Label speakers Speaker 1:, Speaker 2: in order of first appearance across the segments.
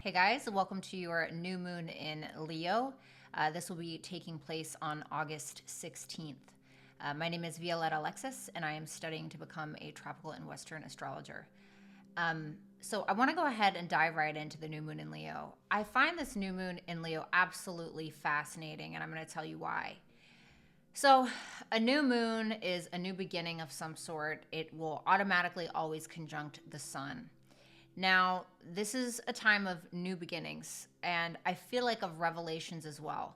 Speaker 1: Hey guys, welcome to your new moon in Leo. This will be taking place on August 16th. My name is Violetta Alexis, and I am studying to become a tropical and Western astrologer. So I want to go ahead and dive right into the new moon in Leo. I find this new moon in Leo absolutely fascinating, and I'm going to tell you why. So a new moon is a new beginning of some sort. It will automatically always conjunct the sun. Now, this is a time of new beginnings, and I feel like of revelations as well.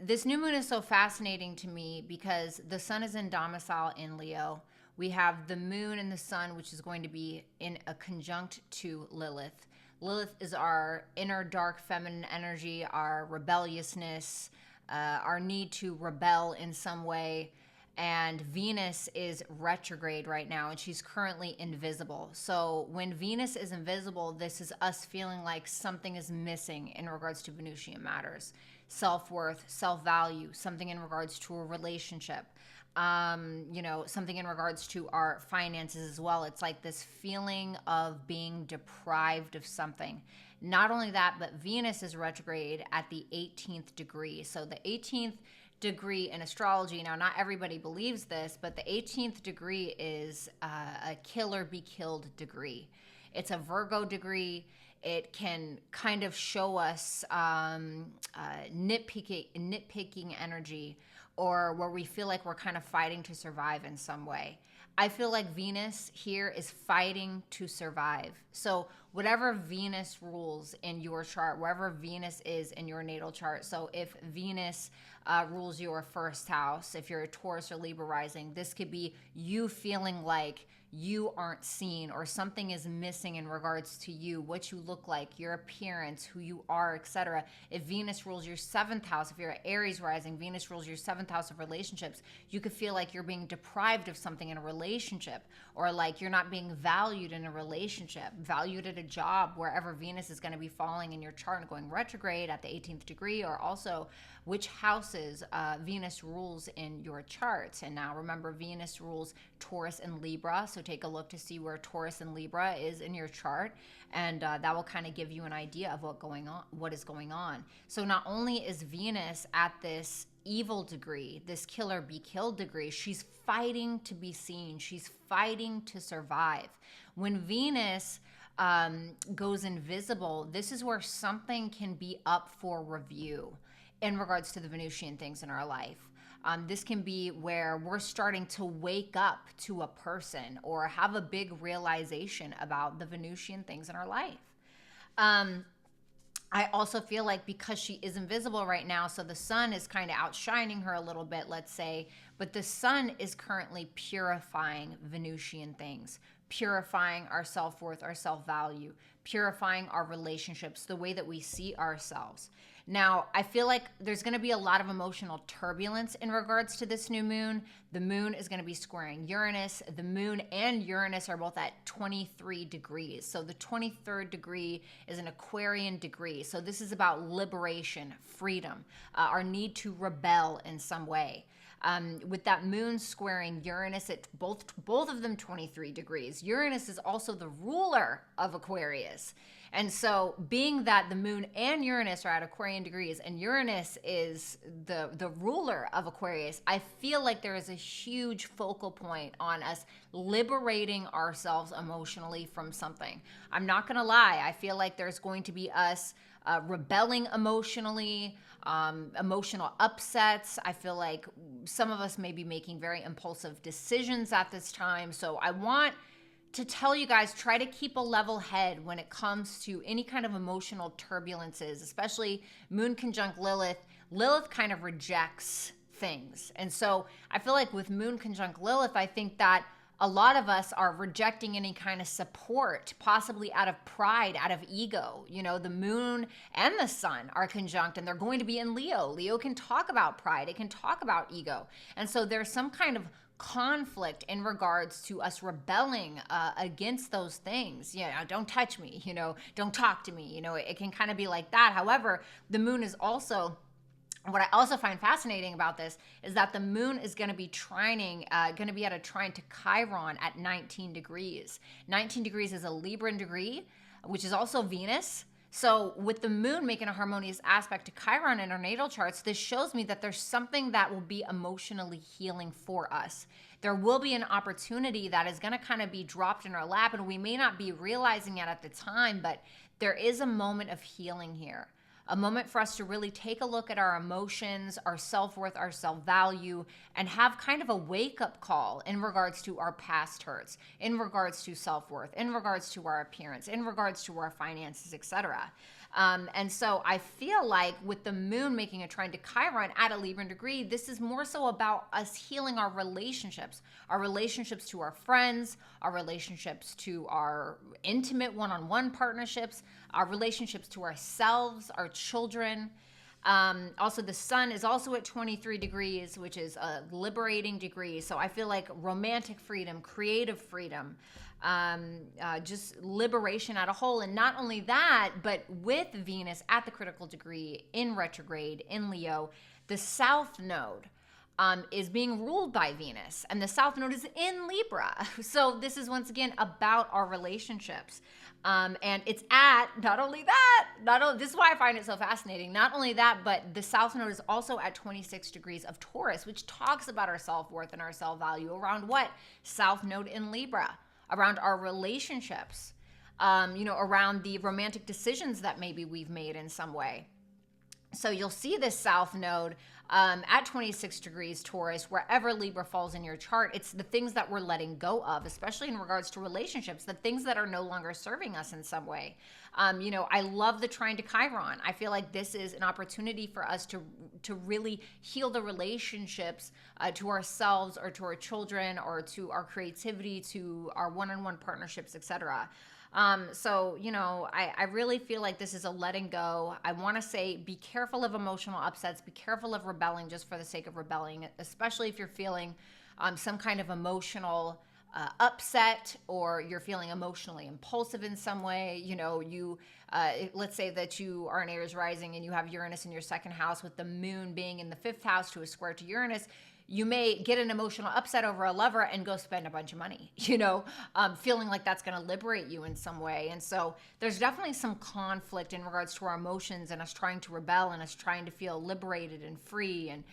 Speaker 1: This new moon is so fascinating to me because the sun is in domicile in Leo. We have the moon and the sun, which is going to be in a conjunct to Lilith. Lilith is our inner dark feminine energy, our rebelliousness, our need to rebel in some way. And Venus is retrograde right now, and she's currently invisible. So when Venus is invisible, this is us feeling like something is missing in regards to Venusian matters. Self-worth, self-value, something in regards to a relationship, something in regards to our finances as well. It's like this feeling of being deprived of something. Not only that, but Venus is retrograde at the 18th degree. So the 18th degree in astrology, now not everybody believes this, but the 18th degree is a kill or be killed degree. It's a Virgo degree. It can kind of show us nitpicking energy, or where we feel like we're kind of fighting to survive in some way. I feel like Venus here is fighting to survive. So whatever Venus rules in your chart, wherever Venus is in your natal chart. So if Venus rules your first house, if you're a Taurus or Libra rising, this could be you feeling like you aren't seen or something is missing in regards to you, what you look like, your appearance, who you are, etc. If Venus rules your 7th house, if you're an Aries rising, Venus rules your 7th house of relationships, you could feel like you're being deprived of something in a relationship, or like you're not being valued in a relationship, valued at a job, wherever Venus is going to be falling in your chart and going retrograde at the 18th degree, or also which houses Venus rules in your charts. And now remember, Venus rules Taurus and Libra, so take a look to see where Taurus and Libra is in your chart, and that will kind of give you an idea of what is going on. So not only is Venus at this evil degree, this kill or be killed degree, she's fighting to be seen. She's fighting to survive. When Venus goes invisible, this is where something can be up for review in regards to the Venusian things in our life. This can be where we're starting to wake up to a person or have a big realization about the Venusian things in our life. I also feel like because she is invisible right now, so the sun is kind of outshining her a little bit, let's say, but the sun is currently purifying Venusian things, purifying our self-worth, our self-value, purifying our relationships, the way that we see ourselves. Now, I feel like there's going to be a lot of emotional turbulence in regards to this new moon. The moon is going to be squaring Uranus. The moon and Uranus are both at 23 degrees. So the 23rd degree is an Aquarian degree. So this is about liberation, freedom, our need to rebel in some way. With that moon squaring Uranus at both of them 23 degrees. Uranus is also the ruler of Aquarius. And so being that the moon and Uranus are at Aquarian degrees and Uranus is the ruler of Aquarius, I feel like there is a huge focal point on us liberating ourselves emotionally from something. I'm not going to lie. I feel like there's going to be us rebelling emotionally, emotional upsets. I feel like some of us may be making very impulsive decisions at this time. So I want to tell you guys, try to keep a level head when it comes to any kind of emotional turbulences, especially moon conjunct Lilith. Lilith kind of rejects things. And so I feel like with moon conjunct Lilith, I think that a lot of us are rejecting any kind of support, possibly out of pride, out of ego. You know, the moon and the sun are conjunct and they're going to be in Leo. Leo can talk about pride. It can talk about ego. And so there's some kind of conflict in regards to us rebelling against those things. Don't touch me, don't talk to me. It can kind of be like that. However, the moon is also, what I also find fascinating about this is that the moon is going to be at a trine to Chiron at 19 degrees. 19 degrees is a Libran degree, which is also Venus. So with the moon making a harmonious aspect to Chiron in our natal charts, this shows me that there's something that will be emotionally healing for us. There will be an opportunity that is going to kind of be dropped in our lap, and we may not be realizing it at the time, but there is a moment of healing here. A moment for us to really take a look at our emotions, our self-worth, our self-value, and have kind of a wake-up call in regards to our past hurts, in regards to self-worth, in regards to our appearance, in regards to our finances, etc. And so I feel like with the moon making a trine to Chiron at a Libra degree, this is more so about us healing our relationships to our friends, our relationships to our intimate one-on-one partnerships, our relationships to ourselves, our children. Also, the sun is also at 23 degrees, which is a liberating degree. So I feel like romantic freedom, creative freedom, just liberation at a whole. And not only that, but with Venus at the critical degree in retrograde in Leo, the South Node is being ruled by Venus, and the South Node is in Libra. So this is once again about our relationships. And it's at this is why I find it so fascinating. Not only that, but the South Node is also at 26 degrees of Taurus, which talks about our self-worth and our self-value around what? South Node in Libra, around our relationships, around the romantic decisions that maybe we've made in some way. So you'll see this South Node at 26 degrees Taurus, wherever Libra falls in your chart. It's the things that we're letting go of, especially in regards to relationships, the things that are no longer serving us in some way. I love the trine to Chiron. I feel like this is an opportunity for us to really heal the relationships to ourselves or to our children or to our creativity, to our one-on-one partnerships, etc. I really feel like this is a letting go. I want to say be careful of emotional upsets, be careful of rebelling just for the sake of rebelling, especially if you're feeling some kind of emotional upset, or you're feeling emotionally impulsive in some way. Let's say that you are an Aries rising and you have Uranus in your second house, with the moon being in the fifth house to a square to Uranus. You may get an emotional upset over a lover and go spend a bunch of money, feeling like that's going to liberate you in some way. And so there's definitely some conflict in regards to our emotions and us trying to rebel and us trying to feel liberated and free, and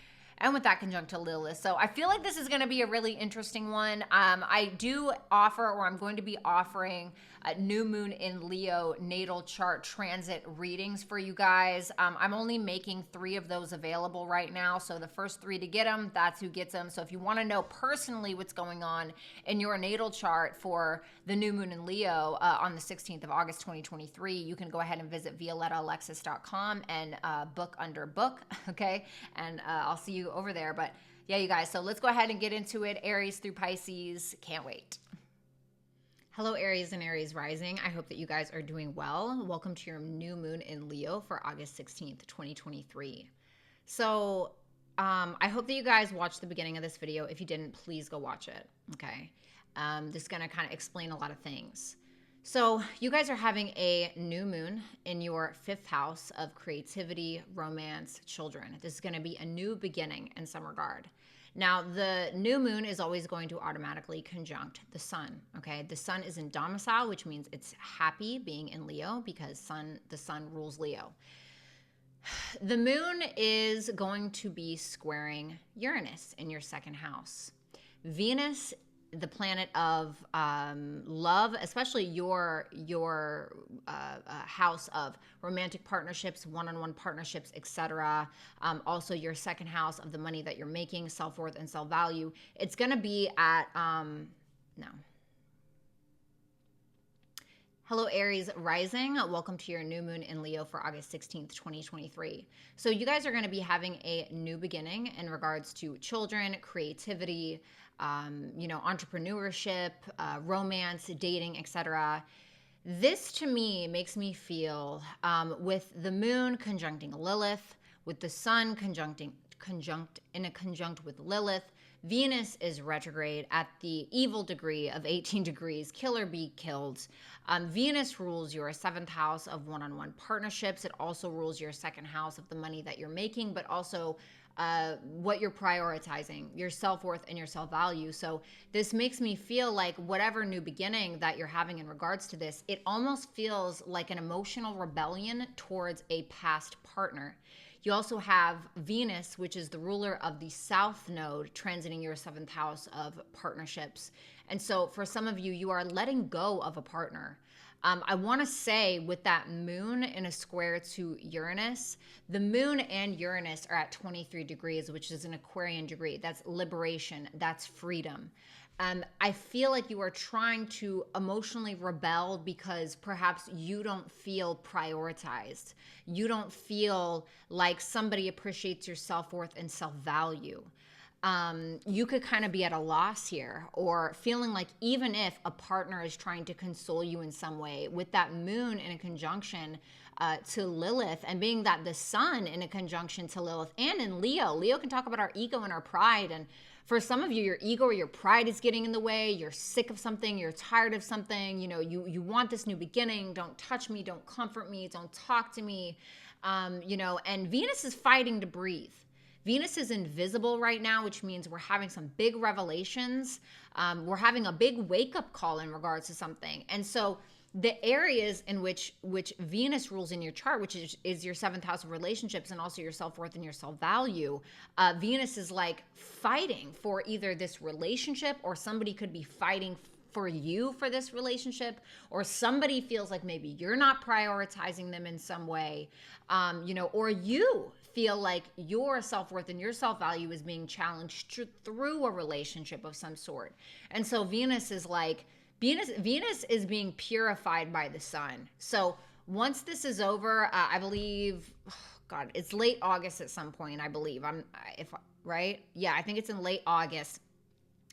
Speaker 1: with that conjunct to Lilith. So I feel like this is going to be a really interesting one. I do offer, or I'm going to be offering, a new moon in Leo natal chart transit readings for you guys. I'm only making 3 of those available right now. So the first 3 to get them, that's who gets them. So if you want to know personally what's going on in your natal chart for the new moon in Leo on the 16th of August, 2023, you can go ahead and visit violettaalexis.com and book under book. Okay. And I'll see you over there. But yeah, you guys, so let's go ahead and get into it. Aries through Pisces. Can't wait. Hello, Aries and Aries rising. I hope that you guys are doing well. Welcome to your new moon in Leo for August 16th, 2023. So I hope that you guys watched the beginning of this video. If you didn't, please go watch it. Okay. This is going to kind of explain a lot of things. So you guys are having a new moon in your 5th house of creativity, romance, children. This is going to be a new beginning in some regard. Now, the new moon is always going to automatically conjunct the sun, okay? The sun is in domicile, which means it's happy being in Leo because the sun rules Leo. The moon is going to be squaring Uranus in your 2nd house. Venus, the planet of love, especially your house of romantic partnerships, one-on-one partnerships, etc. Also your 2nd house of the money that you're making, self-worth and self-value. It's going to be at Hello, Aries rising. Welcome to your new moon in Leo for August 16th, 2023. So you guys are going to be having a new beginning in regards to children, creativity, entrepreneurship, romance, dating, etc. This to me makes me feel with the moon conjuncting Lilith, with the sun conjunct with Lilith, Venus is retrograde at the evil degree of 18 degrees, kill or be killed. Venus rules your 7th house of one-on-one partnerships. It also rules your 2nd house of the money that you're making, but also what you're prioritizing, your self-worth and your self-value. So this makes me feel like whatever new beginning that you're having in regards to this, it almost feels like an emotional rebellion towards a past partner. You also have Venus, which is the ruler of the South Node, transiting your 7th house of partnerships. And so for some of you, you are letting go of a partner. I want to say with that moon in a square to Uranus, the moon and Uranus are at 23 degrees, which is an Aquarian degree. That's liberation. That's freedom. I feel like you are trying to emotionally rebel because perhaps you don't feel prioritized. You don't feel like somebody appreciates your self-worth and self-value. You could kind of be at a loss here, or feeling like even if a partner is trying to console you in some way, with that moon in a conjunction to Lilith, and being that the sun in a conjunction to Lilith and in Leo. Leo can talk about our ego and our pride. And for some of you, your ego or your pride is getting in the way. You're sick of something. You're tired of something. You know, you want this new beginning. Don't touch me. Don't comfort me. Don't talk to me. You know, and Venus is fighting to breathe. Venus is invisible right now, which means we're having some big revelations. We're having a big wake-up call in regards to something. And so the areas in which Venus rules in your chart, which is your 7th house of relationships and also your self-worth and your self-value, Venus is like fighting for either this relationship, or somebody could be fighting for you for this relationship, or somebody feels like maybe you're not prioritizing them in some way, you know, or you feel like your self-worth and your self-value is being challenged through a relationship of some sort. And so Venus is like, Venus is being purified by the sun. So once this is over, I believe, oh God, it's late August at some point, I believe. Right? Yeah, I think it's in late August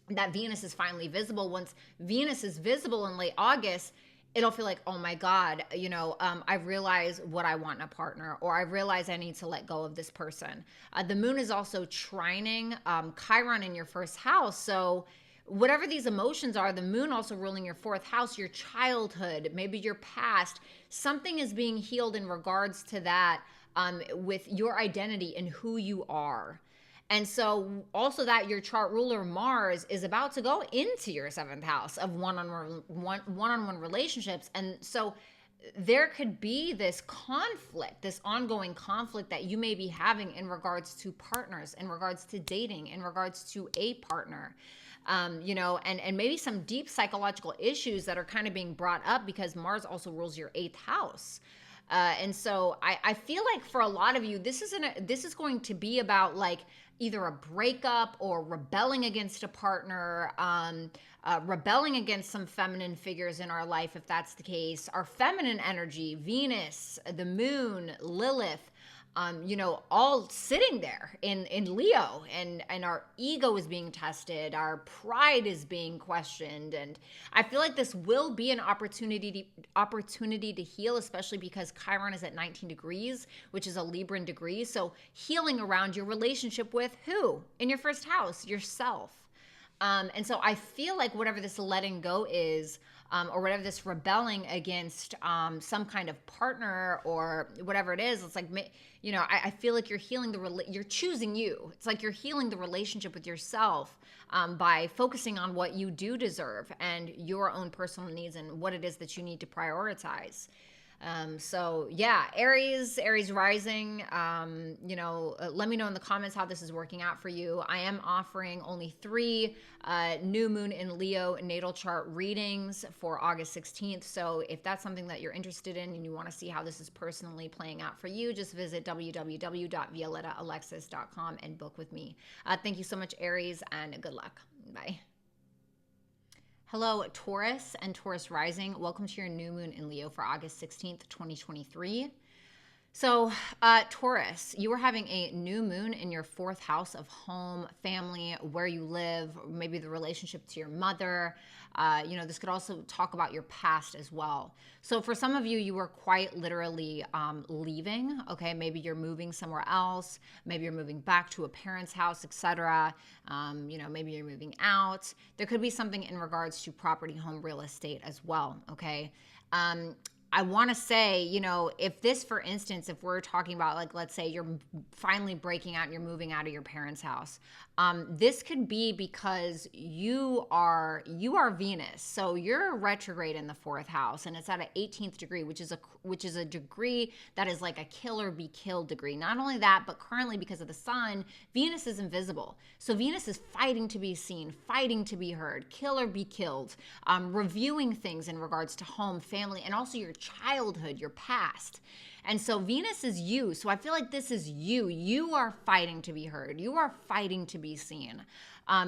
Speaker 1: that Venus is finally visible. Once Venus is visible in late August, it'll feel like, oh my God, you know, I realize what I want in a partner, or I realize I need to let go of this person. The moon is also trining Chiron in your 1st house. So whatever these emotions are, the moon also ruling your 4th house, your childhood, maybe your past, something is being healed in regards to that, with your identity and who you are. And so also that your chart ruler Mars is about to go into your 7th house of one-on-one relationships. And so there could be this conflict, this ongoing conflict that you may be having in regards to partners, in regards to dating, in regards to a partner. You know, and maybe some deep psychological issues that are kind of being brought up because Mars also rules your 8th house. And so I feel like for a lot of you, this is going to be about like either a breakup or rebelling against a partner, rebelling against some feminine figures in our life, if that's the case. Our feminine energy, Venus, the moon, Lilith, you know, all sitting there in Leo, and our ego is being tested, our pride is being questioned, and I feel like this will be an opportunity to heal, especially because Chiron is at 19 degrees, which is a Libran degree. So healing around your relationship with who? In your 1st house, yourself. And so I feel like whatever this letting go is, or whatever this rebelling against some kind of partner or whatever it is, it's like, you know, I feel like you're healing you're choosing you. It's like you're healing the relationship with yourself by focusing on what you do deserve and your own personal needs and what it is that you need to prioritize. So yeah, Aries rising, you know, let me know in the comments how this is working out for you. I am offering only 3 new moon in Leo natal chart readings for August 16th. So if that's something that you're interested in and you want to see how this is personally playing out for you, just visit www.violettaalexis.com and book with me. Thank you so much, Aries, and good luck. Bye. Hello, Taurus and Taurus rising. Welcome to your new moon in Leo for August 16th, 2023. So, Taurus, you are having a new moon in your 4th house of home, family, where you live, maybe the relationship to your mother. You know, this could also talk about your past as well. So for some of you, you were quite literally leaving, okay? Maybe you're moving somewhere else. Maybe you're moving back to a parent's house, etc. You know, maybe you're moving out. There could be something in regards to property, home, real estate as well, okay? I want to say, you know, if this, for instance, if we're talking about, like, let's say you're finally breaking out and you're moving out of your parents' house, this could be because you are Venus, so you're retrograde in the 4th house, and it's at an 18th degree, which is a degree that is like a kill or be killed degree. Not only that, but currently because of the sun, Venus is invisible, so Venus is fighting to be seen, fighting to be heard, kill or be killed, reviewing things in regards to home, family, and also your childhood, your past. And so Venus is you. So I feel like this is you. You are fighting to be heard. You are fighting to be seen.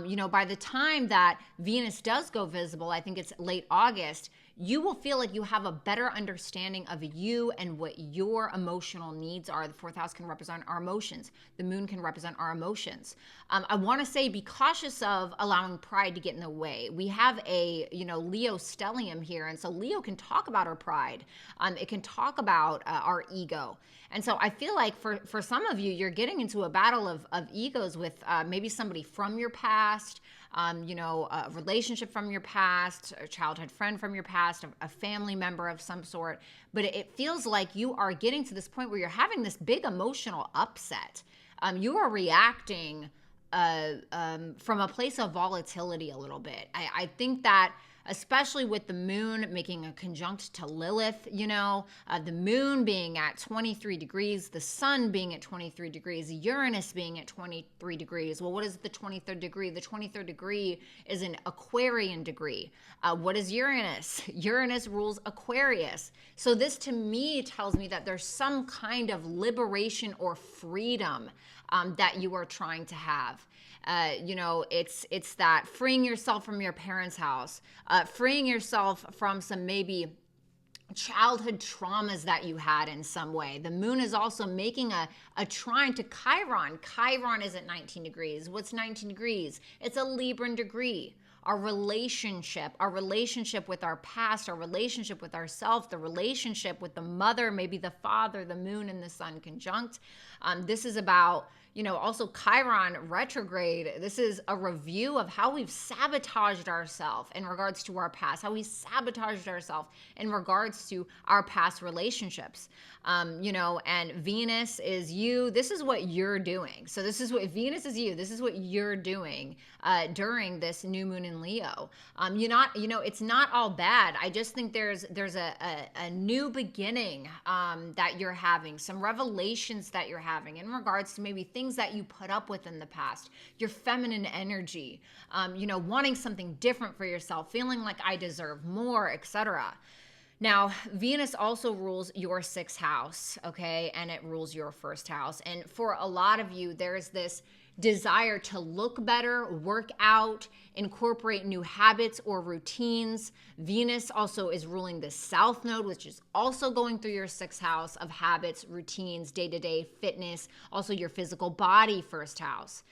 Speaker 1: You know, by the time that Venus does go visible, I think it's late August, you will feel like you have a better understanding of you and what your emotional needs are. The 4th house can represent our emotions. The moon can represent our emotions. I want to say be cautious of allowing pride to get in the way. We have a, you know, Leo stellium here. And so Leo can talk about our pride. It can talk about our ego. And so I feel like for some of you, you're getting into a battle of egos with maybe somebody from your past, you know, a relationship from your past, a childhood friend from your past, a family member of some sort. But it feels like you are getting to this point where you're having this big emotional upset. You are reacting from a place of volatility a little bit. I think that especially with the moon making a conjunct to Lilith, you know, the moon being at 23 degrees, the sun being at 23 degrees, Uranus being at 23 degrees. Well, what is the 23rd degree? The 23rd degree is an Aquarian degree. What is Uranus? Uranus rules Aquarius. So this to me tells me that there's some kind of liberation or freedom that you are trying to have. You know, it's that freeing yourself from your parents' house, freeing yourself from some maybe childhood traumas that you had in some way. The moon is also making a trine to Chiron. Chiron is at 19 degrees. What's 19 degrees? It's a Libran degree. Our relationship with our past, our relationship with ourselves, the relationship with the mother, maybe the father, the moon and the sun conjunct. This is about, you know, also Chiron retrograde. This is a review of how we've sabotaged ourselves in regards to our past, how we sabotaged ourselves in regards to our past relationships. You know, and Venus is you. This is what you're doing. So this is what Venus is you. This is what you're doing during this new moon in Leo. You know, it's not all bad. I just think there's a new beginning that you're having, some revelations that you're having in regards to maybe things that you put up with in the past, your feminine energy, you know, wanting something different for yourself, feeling like I deserve more, etc. Now, Venus also rules your 6th house, okay? And it rules your 1st house. And for a lot of you, there's this desire to look better, work out, incorporate new habits or routines. Venus also is ruling the South Node, which is also going through your 6th house of habits, routines, day-to-day fitness, also your physical body 1st house.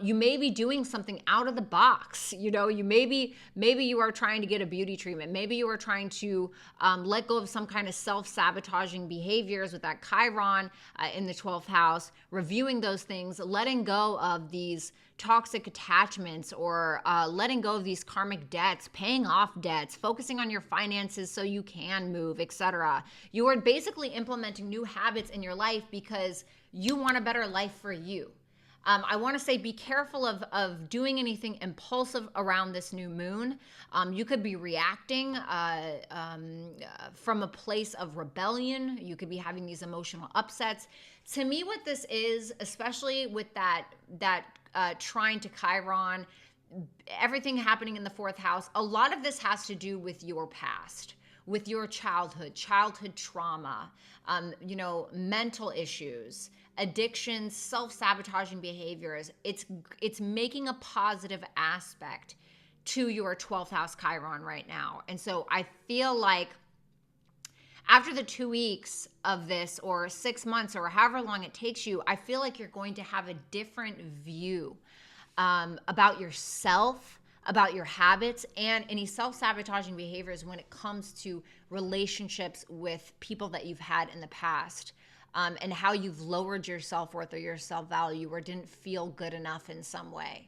Speaker 1: You may be doing something out of the box. You know, maybe you are trying to get a beauty treatment. Maybe you are trying to let go of some kind of self-sabotaging behaviors with that Chiron in the 12th house, reviewing those things, letting go of these toxic attachments or letting go of these karmic debts, paying off debts, focusing on your finances so you can move, etc. You are basically implementing new habits in your life because you want a better life for you. I want to say be careful of doing anything impulsive around this new moon. You could be reacting from a place of rebellion. You could be having these emotional upsets. To me, what this is, especially with that trine to Chiron, everything happening in the 4th house, a lot of this has to do with your past, with your childhood trauma, you know, mental issues, addictions, self-sabotaging behaviors. It's making a positive aspect to your 12th house Chiron right now. And so I feel like after the 2 weeks of this, or 6 months, or however long it takes you, I feel like you're going to have a different view about yourself, about your habits, and any self-sabotaging behaviors when it comes to relationships with people that you've had in the past. And how you've lowered your self-worth or your self-value or didn't feel good enough in some way,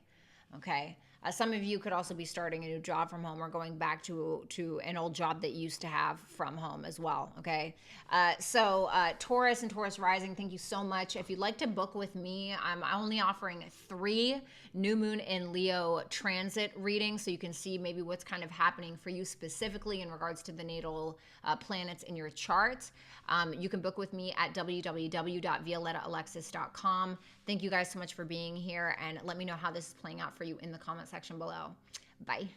Speaker 1: okay? Some of you could also be starting a new job from home or going back to an old job that you used to have from home as well, okay? Taurus and Taurus rising, thank you so much. If you'd like to book with me, I'm only offering 3 new moon in Leo transit readings, so you can see maybe what's kind of happening for you specifically in regards to the natal planets in your chart. You can book with me at www.violettaalexis.com. Thank you guys so much for being here, and let me know how this is playing out for you in the comment section below. Bye.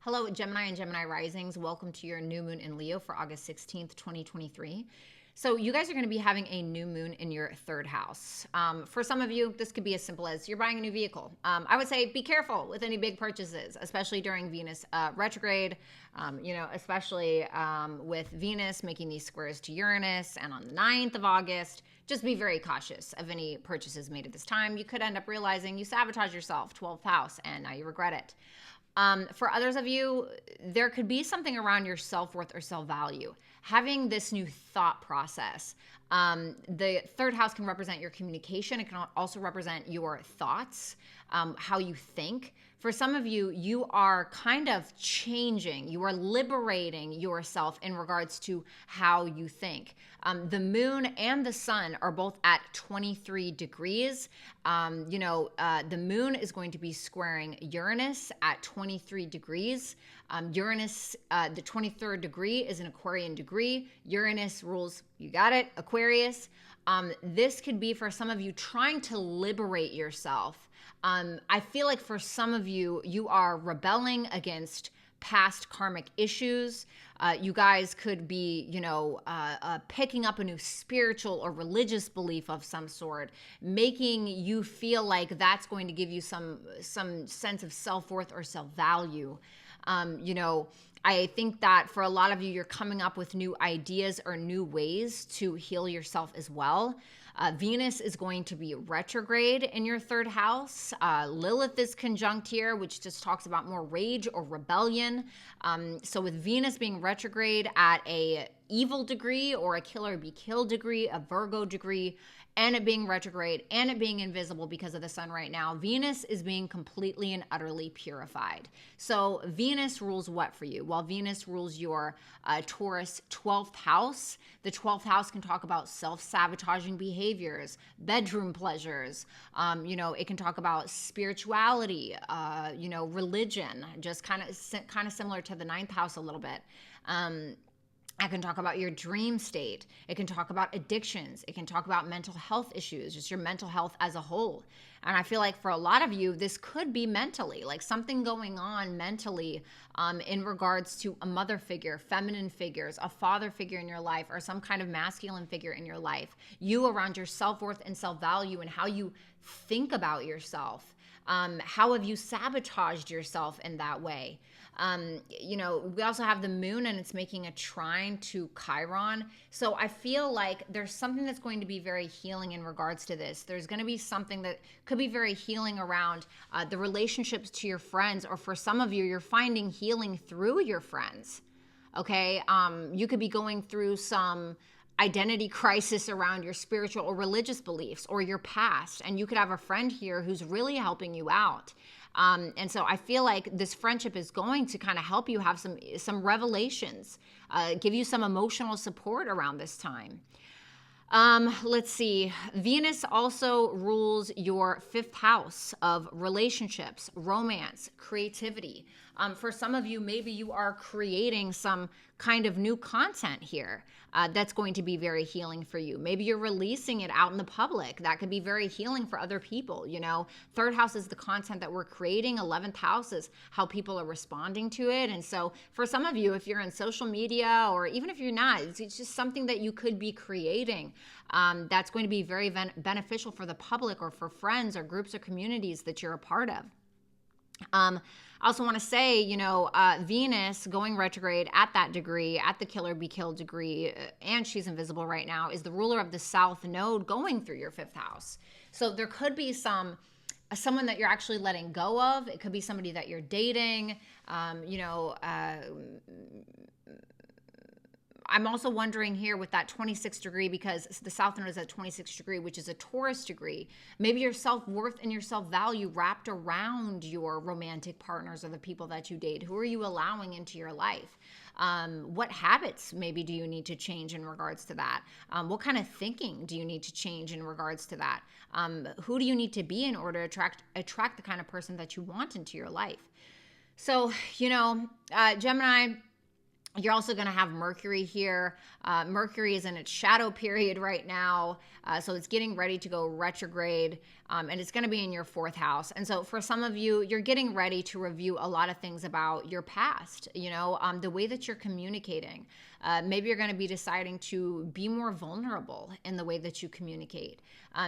Speaker 1: Hello, Gemini and Gemini risings. Welcome to your new moon in Leo for August 16th, 2023. So you guys are going to be having a new moon in your 3rd house. For some of you, this could be as simple as you're buying a new vehicle. I would say be careful with any big purchases, especially during Venus retrograde, especially with Venus making these squares to Uranus. And on the 9th of August, just be very cautious of any purchases made at this time. You could end up realizing you sabotage yourself, 12th house, and now you regret it. For others of you, there could be something around your self-worth or self-value. Having this new thought process. The 3rd house can represent your communication. It can also represent your thoughts, how you think. For some of you, you are kind of changing. You are liberating yourself in regards to how you think. The moon and the sun are both at 23 degrees. The moon is going to be squaring Uranus at 23 degrees. Uranus, the 23rd degree is an Aquarian degree. Uranus rules, you got it, Aquarius. This could be for some of you trying to liberate yourself. I feel like for some of you, you are rebelling against past karmic issues. You guys could be, picking up a new spiritual or religious belief of some sort, making you feel like that's going to give you some sense of self-worth or self-value. I think that for a lot of you, you're coming up with new ideas or new ways to heal yourself as well. Venus is going to be retrograde in your 3rd house. Lilith is conjunct here, which just talks about more rage or rebellion. So with Venus being retrograde at a evil degree or a kill or be killed degree, a Virgo degree, and it being retrograde and it being invisible because of the sun right now, Venus is being completely and utterly purified. So Venus rules what for you? Well, Venus rules your Taurus 12th house. The 12th house can talk about self-sabotaging behaviors, bedroom pleasures. It can talk about spirituality, religion, just kind of similar to the 9th house a little bit. I can talk about your dream state. It can talk about addictions. It can talk about mental health issues, just your mental health as a whole. And I feel like for a lot of you, this could be mentally, like something going on mentally in regards to a mother figure, feminine figures, a father figure in your life, or some kind of masculine figure in your life. You around your self-worth and self-value and how you think about yourself. How have you sabotaged yourself in that way? We also have the moon and it's making a trine to Chiron. So I feel like there's something that's going to be very healing in regards to this. There's going to be something that could be very healing around the relationships to your friends, or for some of you, you're finding healing through your friends. Okay. You could be going through some identity crisis around your spiritual or religious beliefs or your past. And you could have a friend here who's really helping you out. And so I feel like this friendship is going to kind of help you have some revelations, give you some emotional support around this time. Let's see. Venus also rules your 5th house of relationships, romance, creativity. For some of you, maybe you are creating some kind of new content here that's going to be very healing for you. Maybe you're releasing it out in the public. That could be very healing for other people. 3rd house is the content that we're creating. 11th house is how people are responding to it. And so for some of you, if you're in social media, or even if you're not, it's just something that you could be creating that's going to be very beneficial for the public or for friends or groups or communities that you're a part of. I also want to say, Venus going retrograde at that degree, at the kill or be killed degree, and she's invisible right now, is the ruler of the South Node going through your 5th house. So there could be someone that you're actually letting go of. It could be somebody that you're dating. I I'm also wondering here with that 26 degree, because the South Node is at 26 degree, which is a Taurus degree. Maybe your self-worth and your self-value wrapped around your romantic partners or the people that you date. Who are you allowing into your life? What habits maybe do you need to change in regards to that? What kind of thinking do you need to change in regards to that? Who do you need to be in order to attract the kind of person that you want into your life? So, Gemini, you're also going to have Mercury here. Mercury is in its shadow period right now. So it's getting ready to go retrograde. And it's going to be in your 4th house. And so for some of you, you're getting ready to review a lot of things about your past, the way that you're communicating. Maybe you're going to be deciding to be more vulnerable in the way that you communicate,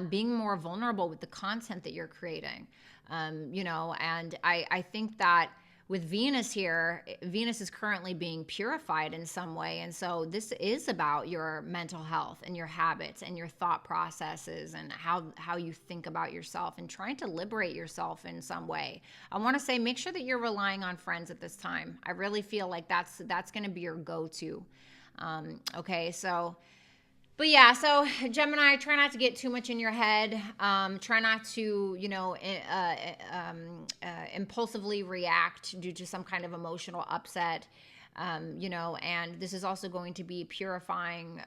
Speaker 1: being more vulnerable with the content that you're creating. And I think that with Venus here, Venus is currently being purified in some way. And so this is about your mental health and your habits and your thought processes and how you think about yourself and trying to liberate yourself in some way. I want to say, make sure that you're relying on friends at this time. I really feel like that's going to be your go-to. Okay, so... But yeah, so Gemini, try not to get too much in your head. Try not to, impulsively react due to some kind of emotional upset. And this is also going to be purifying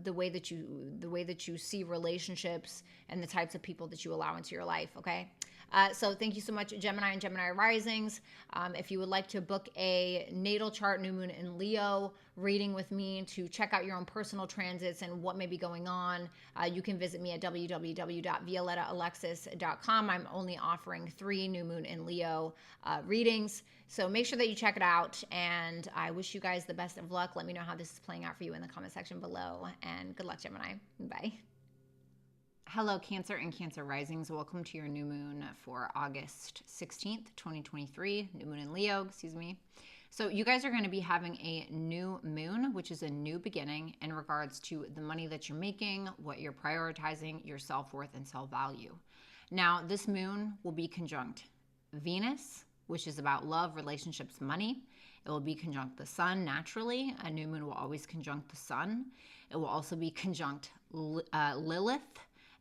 Speaker 1: the way that you see relationships and the types of people that you allow into your life. Okay. So thank you so much, Gemini and Gemini risings. If you would like to book a natal chart, new moon in Leo reading with me to check out your own personal transits and what may be going on, you can visit me at www.violettaalexis.com. I'm only offering 3 new moon in Leo readings. So make sure that you check it out. And I wish you guys the best of luck. Let me know how this is playing out for you in the comment section below. And good luck, Gemini. Bye. Hello, Cancer and Cancer risings. Welcome to your new moon for August 16th, 2023. New moon in Leo, excuse me. So you guys are going to be having a new moon, which is a new beginning in regards to the money that you're making, what you're prioritizing, your self-worth and self-value. Now, this moon will be conjunct Venus, which is about love, relationships, money. It will be conjunct the sun naturally. A new moon will always conjunct the sun. It will also be conjunct Lilith.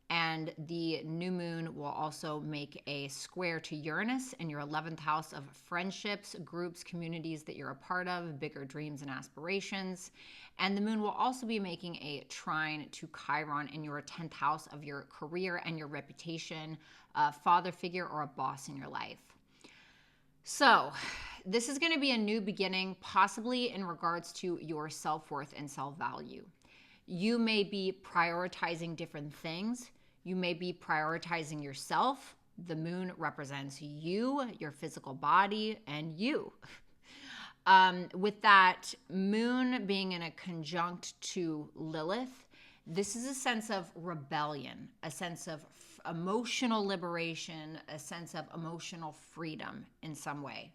Speaker 1: And the new moon will also make a square to Uranus in your 11th house of friendships, groups, communities that you're a part of, bigger dreams and aspirations. And the moon will also be making a trine to Chiron in your 10th house of your career and your reputation, a father figure or a boss in your life. So this is going to be a new beginning, possibly in regards to your self-worth and self-value. You may be prioritizing different things. You may be prioritizing yourself. The moon represents you, your physical body, and you. With that moon being in a conjunct to Lilith, this is a sense of rebellion, a sense of emotional liberation, a sense of emotional freedom in some way.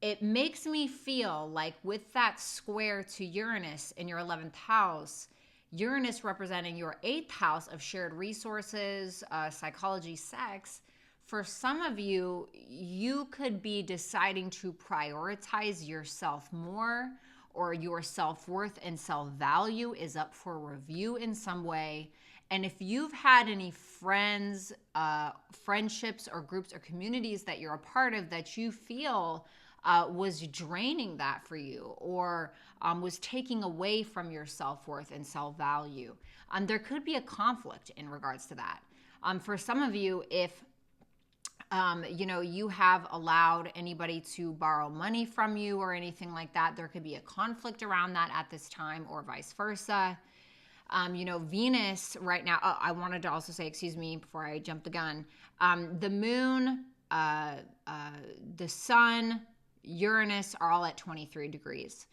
Speaker 1: It makes me feel like with that square to Uranus in your 11th house, Uranus representing your 8th house of shared resources, psychology, sex, for some of you, you could be deciding to prioritize yourself more, or your self-worth and self-value is up for review in some way. And if you've had any friends, friendships or groups or communities that you're a part of that you feel was draining that for you, or was taking away from your self-worth and self-value, there could be a conflict in regards to that. For some of you, if you have allowed anybody to borrow money from you or anything like that, there could be a conflict around that at this time, or vice versa. Venus right now, I wanted to also say, excuse me, before I jump the gun, the moon, the sun, Uranus are all at 23 degrees.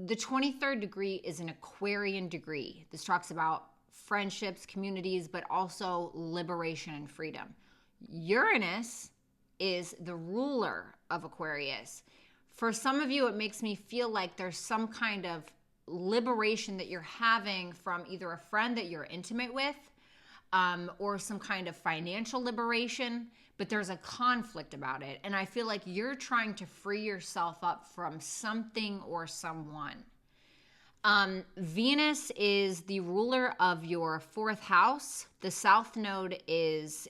Speaker 1: The 23rd degree is an Aquarian degree. This talks about friendships, communities, but also liberation and freedom. Uranus is the ruler of Aquarius. For some of you, it makes me feel like there's some kind of liberation that you're having from either a friend that you're intimate with, or some kind of financial liberation, but there's a conflict about it. And I feel like you're trying to free yourself up from something or someone. Venus is the ruler of your fourth house. The South Node is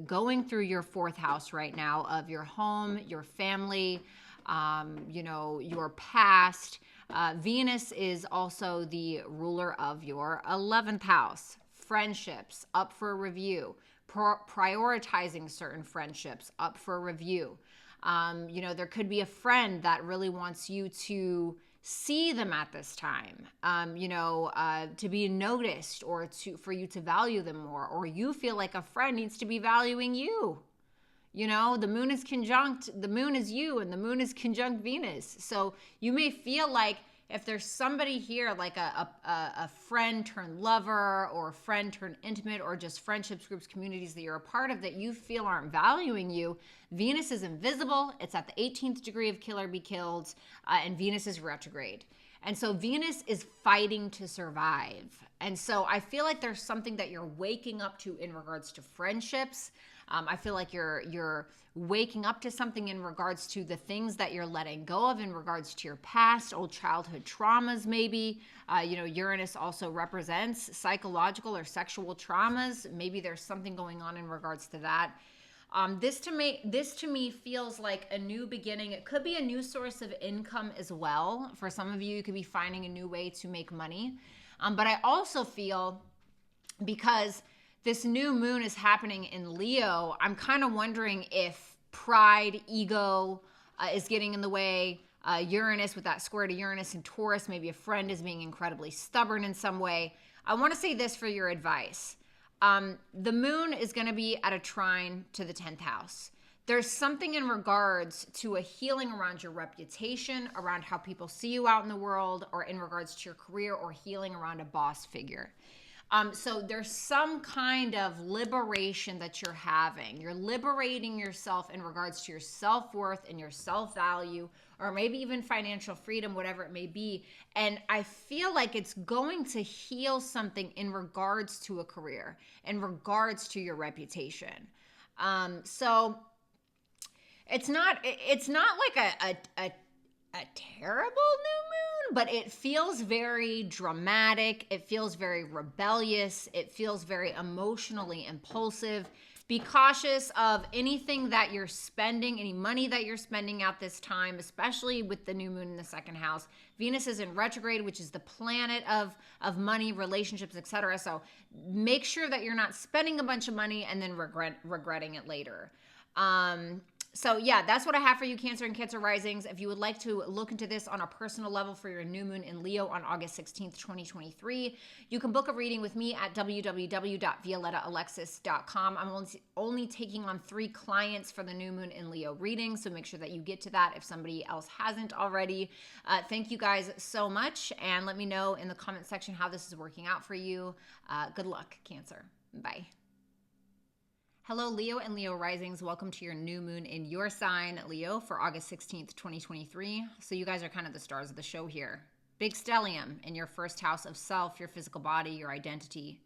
Speaker 1: going through your fourth house right now of your home, your family, your past. Venus is also the ruler of your 11th house. Friendships up for review. Prioritizing certain friendships up for review. There could be a friend that really wants you to see them at this time, to be noticed, or for you to value them more, or you feel like a friend needs to be valuing you. The moon is you, and the moon is conjunct Venus. So you may feel like if there's somebody here, like a friend turned lover, or friend turned intimate, or just friendships, groups, communities that you're a part of that you feel aren't valuing you, Venus is invisible. It's at the 18th degree of kill or be killed, and Venus is retrograde. And so Venus is fighting to survive. And so I feel like there's something that you're waking up to in regards to friendships. I feel like you're waking up to something in regards to the things that you're letting go of in regards to your past, old childhood traumas maybe. Uranus also represents psychological or sexual traumas. Maybe there's something going on in regards to that. This to me feels like a new beginning. It could be a new source of income as well. For some of you, you could be finding a new way to make money. But I also feel, because this new moon is happening in Leo, I'm kind of wondering if pride, ego is getting in the way. Uranus, with that square to Uranus and Taurus, maybe a friend is being incredibly stubborn in some way. I want to say this for your advice. The moon is going to be at a trine to the 10th house. There's something in regards to a healing around your reputation, around how people see you out in the world, or in regards to your career, or healing around a boss figure. So there's some kind of liberation that you're having. You're liberating yourself in regards to your self-worth and your self-value, or maybe even financial freedom, whatever it may be. And I feel like it's going to heal something in regards to a career, in regards to your reputation. So it's not like a terrible new moon, but it feels very dramatic. It feels very rebellious. It feels very emotionally impulsive. Be cautious of anything that you're spending, any money that you're spending at this time, especially with the new moon in the second house. Venus is in retrograde, which is the planet of money, relationships, etc. So make sure that you're not spending a bunch of money and then regretting it later. So yeah, that's what I have for you, Cancer and Cancer risings. If you would like to look into this on a personal level for your new moon in Leo on August 16th, 2023, you can book a reading with me at www.violettaalexis.com. I'm only taking on 3 clients for the new moon in Leo reading, so make sure that you get to that if somebody else hasn't already. Thank you guys so much, and let me know in the comment section how this is working out for you. Good luck, Cancer. Bye. Hello, Leo and Leo risings. Welcome to your new moon in your sign, Leo, for August 16th, 2023. So you guys are kind of the stars of the show here. Big stellium in your first house of self, your physical body, your identity.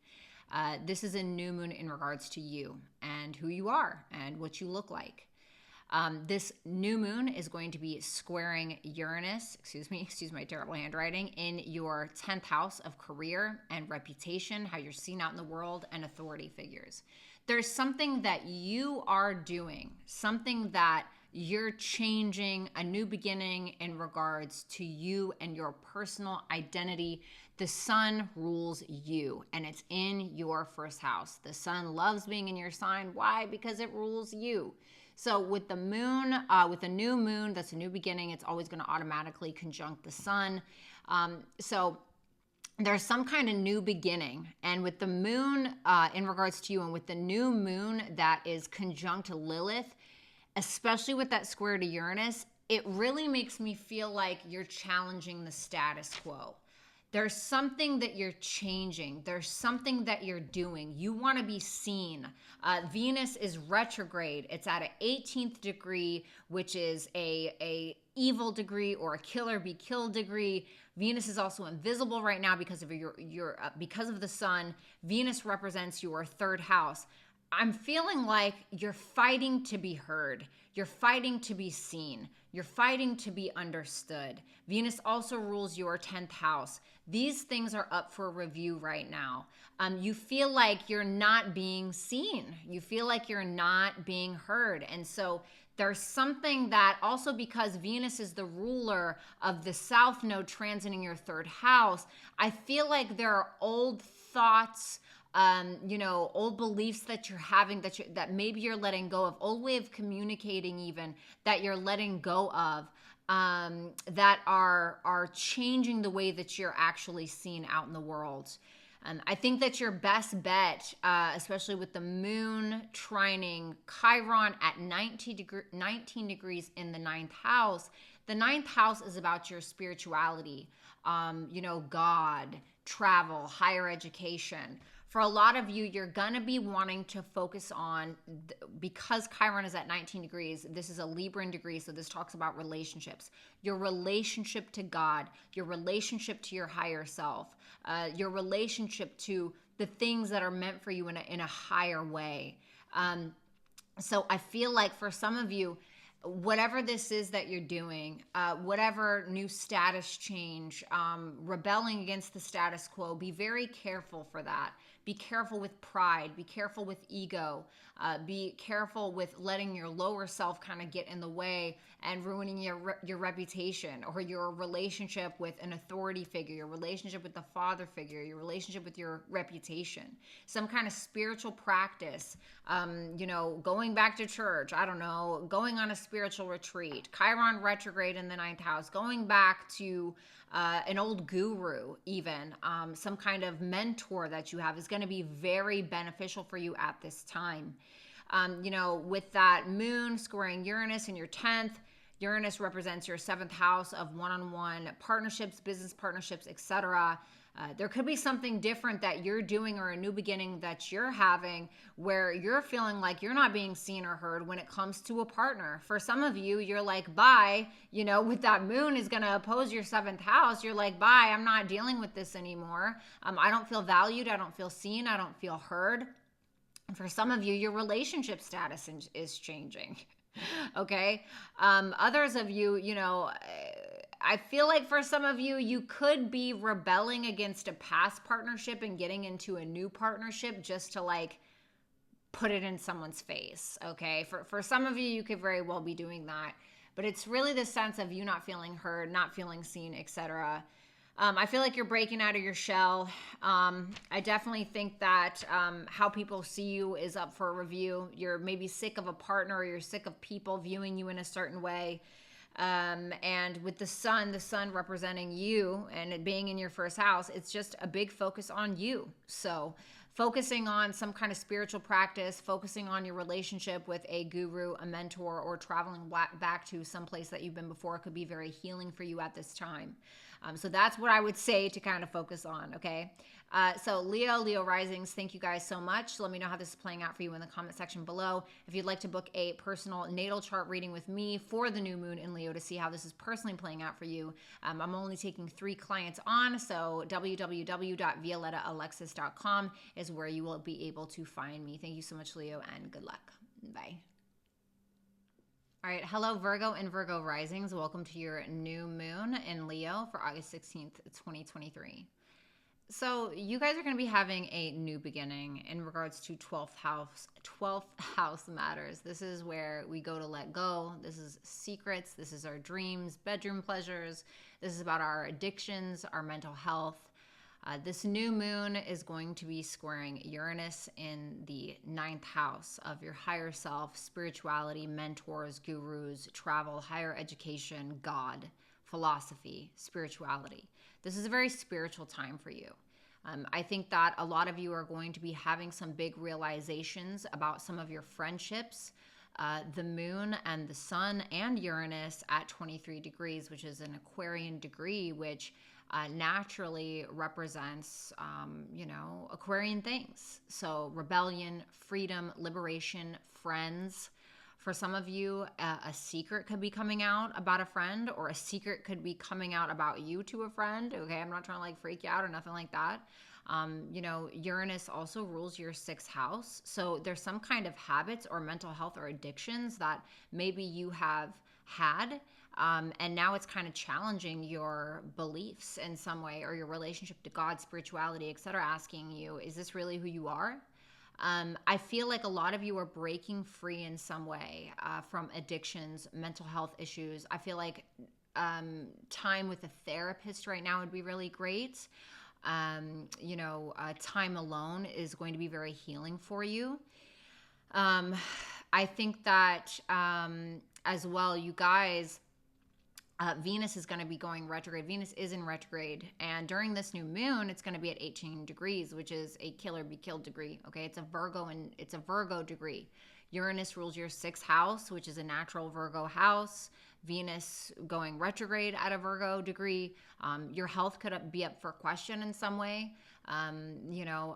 Speaker 1: This is a new moon in regards to you and who you are and what you look like. This new moon is going to be squaring Uranus, excuse my terrible handwriting, in your 10th house of career and reputation, how you're seen out in the world, and authority figures. There's something that you are doing, something that you're changing, a new beginning in regards to you and your personal identity. The sun rules you, and it's in your first house. The sun loves being in your sign. Why? Because it rules you. So with the moon, with a new moon, that's a new beginning. It's always going to automatically conjunct the sun. So there's some kind of new beginning. And with the moon in regards to you, and with the new moon that is conjunct Lilith, especially with that square to Uranus, it really makes me feel like you're challenging the status quo. There's something that you're changing. There's something that you're doing. You want to be seen. Venus is retrograde. It's at an 18th degree, which is a evil degree or a kill or be killed degree. Venus is also invisible right now because of because of the sun. Venus represents your third house. I'm feeling like you're fighting to be heard. You're fighting to be seen. You're fighting to be understood. Venus also rules your 10th house. These things are up for review right now. You feel like you're not being seen. You feel like you're not being heard. And so there's something that also, because Venus is the ruler of the South Node transiting your 3rd house, I feel like there are old thoughts, old beliefs that you're having, that maybe you're letting go of, old way of communicating even, that you're letting go of, that are changing the way that you're actually seen out in the world. I think that your best bet, especially with the moon trining Chiron at 19 degrees in the 9th house, the 9th house is about your spirituality, God, travel, higher education. For a lot of you, you're going to be wanting to focus on, because Chiron is at 19 degrees, this is a Libran degree, so this talks about relationships. Your relationship to God, your relationship to your higher self, your relationship to the things that are meant for you in a higher way. So I feel like for some of you, whatever this is that you're doing, whatever new status change, rebelling against the status quo, be very careful for that. Be careful with pride. Be careful with ego. Be careful with letting your lower self kind of get in the way and ruining your reputation, or your relationship with an authority figure, your relationship with the father figure, your relationship with your reputation. Some kind of spiritual practice, going back to church, I don't know, going on a spiritual retreat, Chiron retrograde in the 9th house, going back to an old guru even, some kind of mentor that you have is going to be very beneficial for you at this time. With that moon squaring Uranus in your 10th, Uranus represents your 7th house of one-on-one partnerships, business partnerships, etc. There could be something different that you're doing, or a new beginning that you're having, where you're feeling like you're not being seen or heard when it comes to a partner. For some of you, you're like, bye, with that moon is going to oppose your 7th house. You're like, bye, I'm not dealing with this anymore. I don't feel valued. I don't feel seen. I don't feel heard. For some of you, your relationship status is changing. Okay. Others of you, I feel like for some of you, you could be rebelling against a past partnership and getting into a new partnership just to put it in someone's face. Okay. For some of you, you could very well be doing that, but it's really the sense of you not feeling heard, not feeling seen, etc. I feel like you're breaking out of your shell. I definitely think that how people see you is up for a review. You're maybe sick of a partner, or you're sick of people viewing you in a certain way. And with the sun representing you and it being in your 1st house, it's just a big focus on you. So focusing on some kind of spiritual practice, focusing on your relationship with a guru, a mentor, or traveling back to some place that you've been before could be very healing for you at this time. So that's what I would say to kind of focus on, okay? So Leo risings, thank you guys so much. Let me know how this is playing out for you in the comment section below. If you'd like to book a personal natal chart reading with me for the new moon in Leo to see how this is personally playing out for you, I'm only taking 3 clients on, so www.violettaalexis.com is where you will be able to find me. Thank you so much, Leo, and good luck. Bye. All right, hello Virgo and Virgo risings. Welcome to your new moon in Leo for August 16th, 2023. So you guys are going to be having a new beginning in regards to 12th house. 12th house matters. This is where we go to let go. This is secrets. This is our dreams, bedroom pleasures. This is about our addictions, our mental health. This new moon is going to be squaring Uranus in the 9th house of your higher self, spirituality, mentors, gurus, travel, higher education, God, philosophy, spirituality. This is a very spiritual time for you. I think that a lot of you are going to be having some big realizations about some of your friendships. The moon and the sun and Uranus at 23 degrees, which is an Aquarian degree, which naturally represents, Aquarian things. So rebellion, freedom, liberation, friends. For some of you, a secret could be coming out about a friend, or a secret could be coming out about you to a friend. Okay, I'm not trying to like freak you out or nothing like that. You know, Uranus also rules your 6th house. So there's some kind of habits or mental health or addictions that maybe you have had. And now it's kind of challenging your beliefs in some way, or your relationship to God, spirituality, etc., asking you, is this really who you are? I feel like a lot of you are breaking free in some way from addictions, mental health issues. I feel like time with a therapist right now would be really great. You know, time alone is going to be very healing for you. I think that as well, you guys, Venus is going to be going retrograde. Venus is in retrograde. And during this new moon, it's going to be at 18 degrees, which is a kill or be killed degree. Okay. It's a Virgo degree. Uranus rules your 6th house, which is a natural Virgo house. Venus going retrograde at a Virgo degree. Your health could be up for question in some way. You know,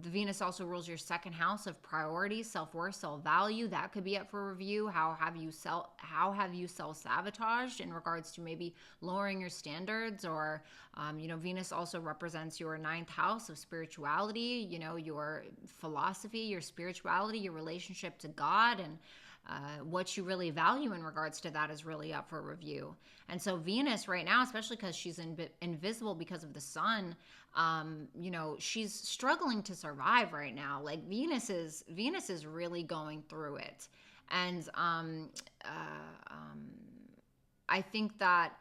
Speaker 1: the Venus also rules your 2nd house of priorities, self-worth, self-value. That could be up for review. How have you self-sabotaged in regards to maybe lowering your standards? Or you know, Venus also represents your 9th house of spirituality, you know, your philosophy, your spirituality, your relationship to God, and what you really value in regards to that is really up for review. And so Venus right now, especially because she's invisible because of the sun, you know, she's struggling to survive right now. Like Venus is really going through it. And I think that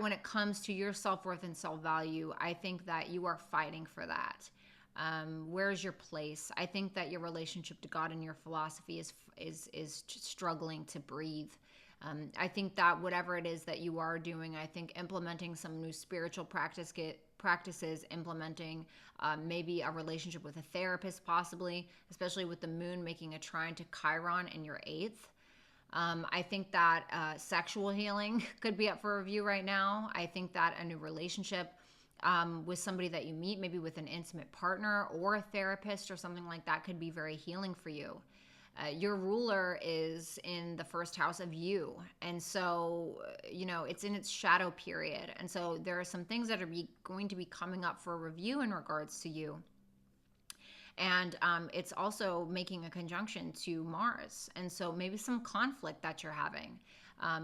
Speaker 1: when it comes to your self-worth and self-value, I think that you are fighting for that. Where's your place? I think that your relationship to God and your philosophy is struggling to breathe. I think that whatever it is that you are doing, I think implementing some new spiritual practices, implementing maybe a relationship with a therapist, possibly, especially with the moon making a trine to Chiron in your 8th. I think that sexual healing could be up for review right now. I think that a new relationship with somebody that you meet, maybe with an intimate partner or a therapist or something like that, could be very healing for you. Your ruler is in the 1st house of you. And so, you know, it's in its shadow period. And so there are some things that are going to be coming up for review in regards to you. And it's also making a conjunction to Mars. And so maybe some conflict that you're having,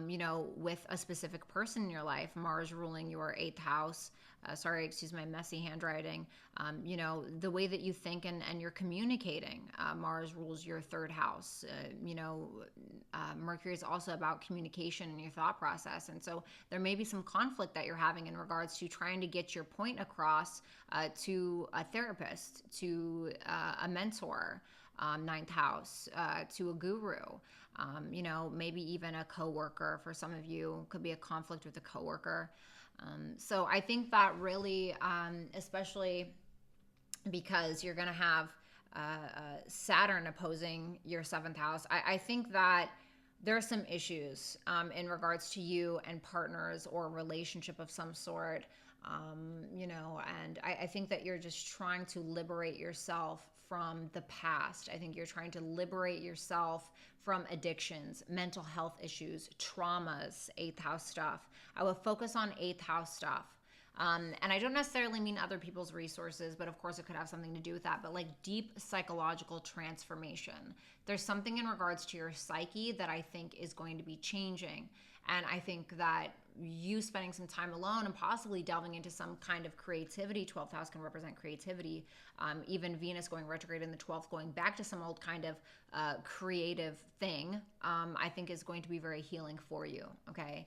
Speaker 1: you know, with a specific person in your life, Mars ruling your 8th house. Sorry, excuse my messy handwriting. You know, the way that you think and you're communicating. Mars rules your 3rd house. You know, Mercury is also about communication and your thought process. And so there may be some conflict that you're having in regards to trying to get your point across to a therapist, to a mentor, 9th house, to a guru. You know, maybe even a coworker. For some of you, could be a conflict with a coworker. So I think that really, especially because you're going to have Saturn opposing your 7th house, I think that there are some issues in regards to you and partners or relationship of some sort, you know, and I think that you're just trying to liberate yourself from the past. I think you're trying to liberate yourself from addictions, mental health issues, traumas, 8th house stuff. I will focus on 8th house stuff. And I don't necessarily mean other people's resources, but of course it could have something to do with that. But like deep psychological transformation. There's something in regards to your psyche that I think is going to be changing. And I think that you spending some time alone and possibly delving into some kind of creativity, 12th house can represent creativity, even Venus going retrograde in the 12th, going back to some old kind of creative thing, I think is going to be very healing for you, okay?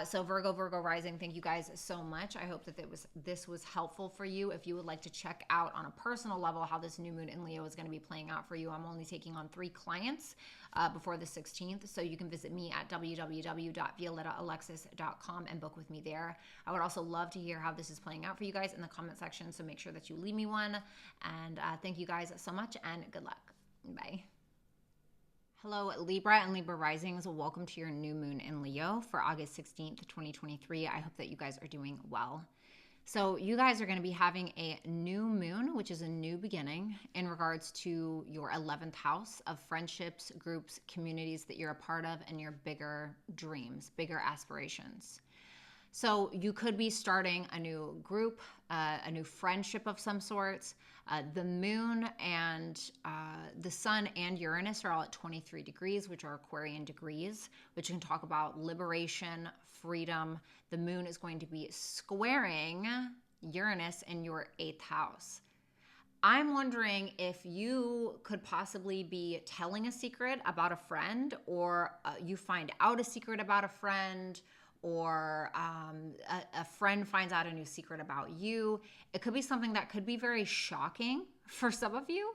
Speaker 1: So Virgo rising, thank you guys so much. I hope that this was helpful for you. If you would like to check out on a personal level how this new moon in Leo is going to be playing out for you, I'm only taking on 3 clients before the 16th. So you can visit me at www.violettaalexis.com and book with me there. I would also love to hear how this is playing out for you guys in the comment section. So make sure that you leave me one. And thank you guys so much and good luck. Bye. Hello, Libra and Libra risings. Welcome to your new moon in Leo for August 16th, 2023. I hope that you guys are doing well. So you guys are going to be having a new moon, which is a new beginning in regards to your 11th house of friendships, groups, communities that you're a part of, and your bigger dreams, bigger aspirations. So you could be starting a new group, a new friendship of some sorts. The moon and the sun and Uranus are all at 23 degrees, which are Aquarian degrees, which can talk about liberation, freedom. The moon is going to be squaring Uranus in your 8th house. I'm wondering if you could possibly be telling a secret about a friend, or you find out a secret about a friend, or a friend finds out a new secret about you. It could be something that could be very shocking for some of you.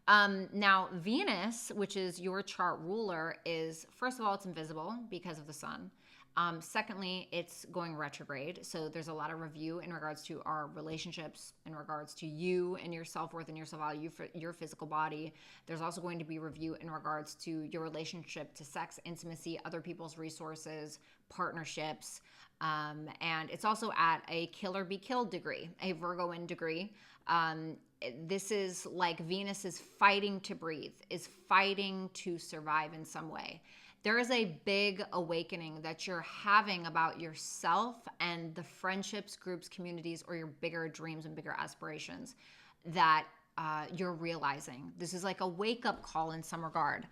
Speaker 1: Now, Venus, which is your chart ruler, is, first of all, it's invisible because of the sun. Secondly, it's going retrograde. So there's a lot of review in regards to our relationships, in regards to you and your self-worth and your self-value for your physical body. There's also going to be review in regards to your relationship to sex, intimacy, other people's resources, partnerships. And it's also at a kill or be killed degree, a Virgoan degree. This is like Venus is fighting to breathe, is fighting to survive in some way. There is a big awakening that you're having about yourself and the friendships, groups, communities, or your bigger dreams and bigger aspirations that you're realizing. This is like a wake-up call in some regard.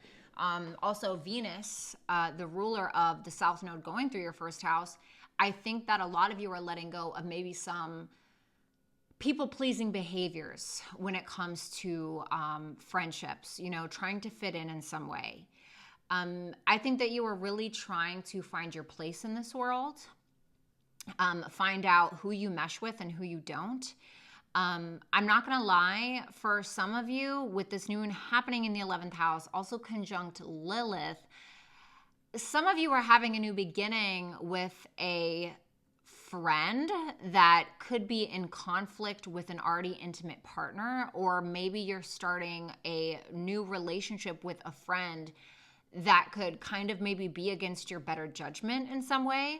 Speaker 1: Also, Venus, the ruler of the South Node going through your first house, I think that a lot of you are letting go of maybe some people-pleasing behaviors when it comes to friendships, you know, trying to fit in some way. I think that you are really trying to find your place in this world, find out who you mesh with and who you don't. I'm not going to lie, for some of you, with this new moon happening in the 11th house, also conjunct Lilith, some of you are having a new beginning with a friend that could be in conflict with an already intimate partner, or maybe you're starting a new relationship with a friend that could kind of maybe be against your better judgment in some way.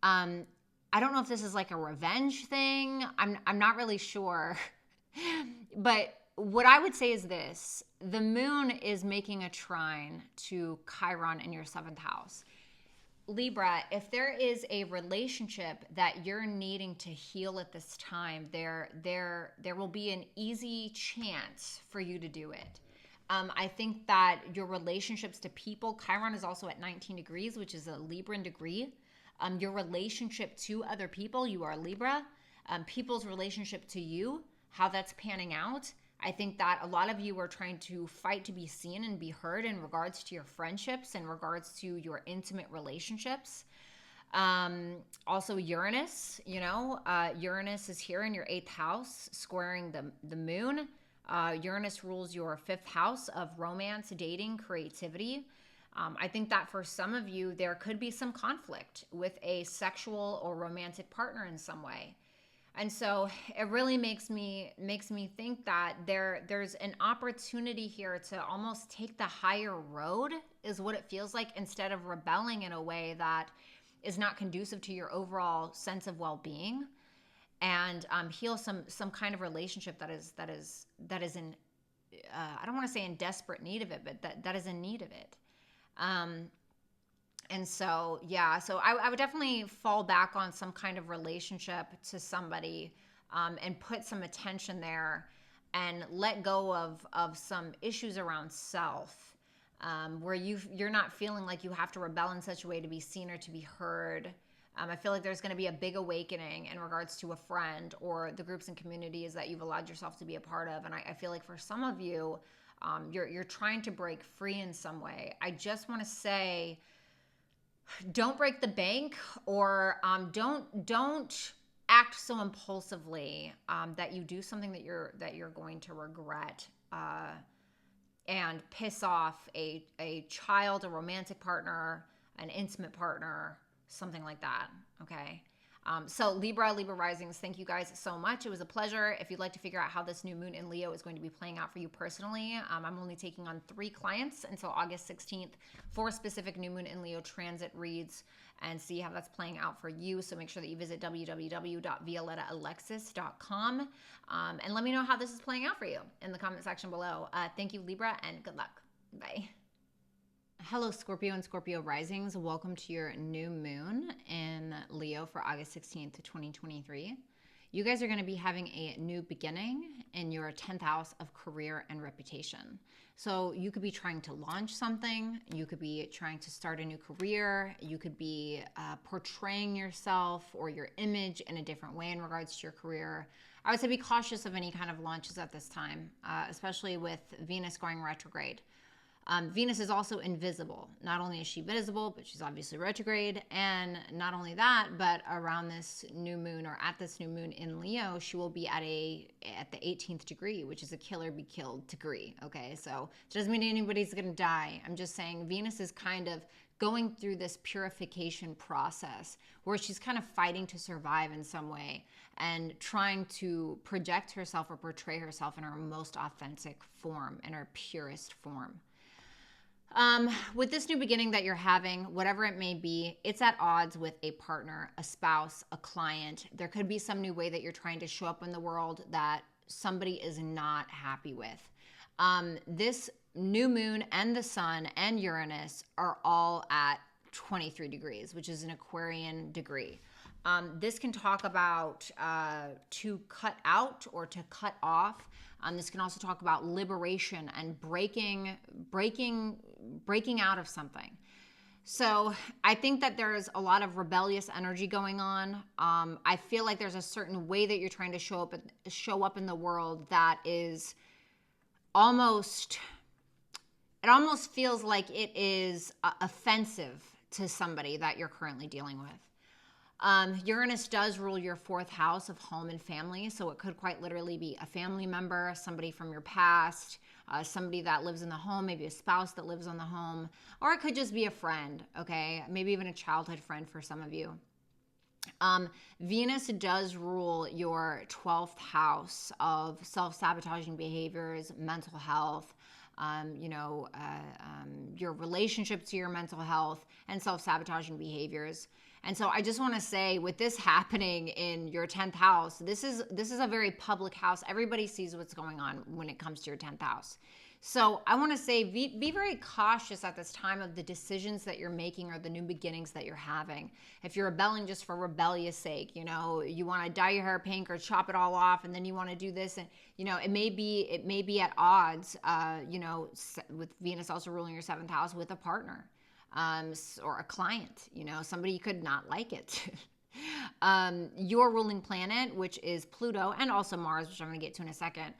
Speaker 1: I don't know if this is like a revenge thing. I'm not really sure. But what I would say is this. The moon is making a trine to Chiron in your 7th house. Libra, if there is a relationship that you're needing to heal at this time, there will be an easy chance for you to do it. I think that your relationships to people, Chiron is also at 19 degrees, which is a Libran degree. Your relationship to other people, you are Libra. People's relationship to you, how that's panning out. I think that a lot of you are trying to fight to be seen and be heard in regards to your friendships, in regards to your intimate relationships. Also Uranus, Uranus is here in your 8th house, squaring the moon. Uranus rules your 5th house of romance, dating, creativity. I think that for some of you, there could be some conflict with a sexual or romantic partner in some way. And so it really makes me think that there's an opportunity here to almost take the higher road, is what it feels like, instead of rebelling in a way that is not conducive to your overall sense of well-being, and heal some kind of relationship that is in I don't want to say in desperate need of it, but that is in need of it. And so, yeah, so I would definitely fall back on some kind of relationship to somebody, and put some attention there and let go of some issues around self, where you're not feeling like you have to rebel in such a way to be seen or to be heard. I feel like there's going to be a big awakening in regards to a friend or the groups and communities that you've allowed yourself to be a part of. And I feel like for some of you, you're trying to break free in some way. I just want to say, don't break the bank, or don't act so impulsively that you do something that you're going to regret, and piss off a child, a romantic partner, an intimate partner, something like that. Okay. So Libra risings, thank you guys so much. It was a pleasure. If you'd like to figure out how this new moon in Leo is going to be playing out for you personally, I'm only taking on 3 clients until August 16th for specific new moon in Leo transit reads and see how that's playing out for you. So make sure that you visit www.violettaalexis.com and let me know how this is playing out for you in the comment section below. Thank you, Libra, and good luck. Bye. Hello, Scorpio and Scorpio risings. Welcome to your new moon in Leo for August 16th to 2023. You guys are going to be having a new beginning in your 10th house of career and reputation. So you could be trying to launch something. You could be trying to start a new career. You could be portraying yourself or your image in a different way in regards to your career. I would say be cautious of any kind of launches at this time, especially with Venus going retrograde. Venus is also invisible. Not only is she visible, but she's obviously retrograde. And not only that, but around this new moon or at this new moon in Leo, she will be at the 18th degree, which is a kill or be killed degree. Okay, so it doesn't mean anybody's going to die. I'm just saying Venus is kind of going through this purification process where she's kind of fighting to survive in some way and trying to project herself or portray herself in her most authentic form, in her purest form. With this new beginning that you're having, whatever it may be, it's at odds with a partner, a spouse, a client. There could be some new way that you're trying to show up in the world that somebody is not happy with. This new moon and the sun and Uranus are all at 23 degrees, which is an Aquarian degree. This can talk about to cut out or to cut off. This can also talk about liberation and breaking out of something. So I think that there's a lot of rebellious energy going on. I feel like there's a certain way that you're trying to show up in the world that is almost feels like it is offensive to somebody that you're currently dealing with. Uranus does rule your 4th house of home and family, so it could quite literally be a family member, somebody from your past, somebody that lives in the home, maybe a spouse that lives on the home, or it could just be a friend, okay? Maybe even a childhood friend for some of you. Venus does rule your 12th house of self-sabotaging behaviors, mental health, your relationship to your mental health, and self-sabotaging behaviors. And so I just want to say, with this happening in your 10th house, this is a very public house. Everybody sees what's going on when it comes to your 10th house. So I want to say, be very cautious at this time of the decisions that you're making or the new beginnings that you're having. If you're rebelling just for rebellious sake, you want to dye your hair pink or chop it all off, and then you want to do this, and it may be at odds, with Venus also ruling your 7th house with a partner. Or a client, somebody could not like it. Your ruling planet, which is Pluto and also Mars, which I'm going to get to in a second.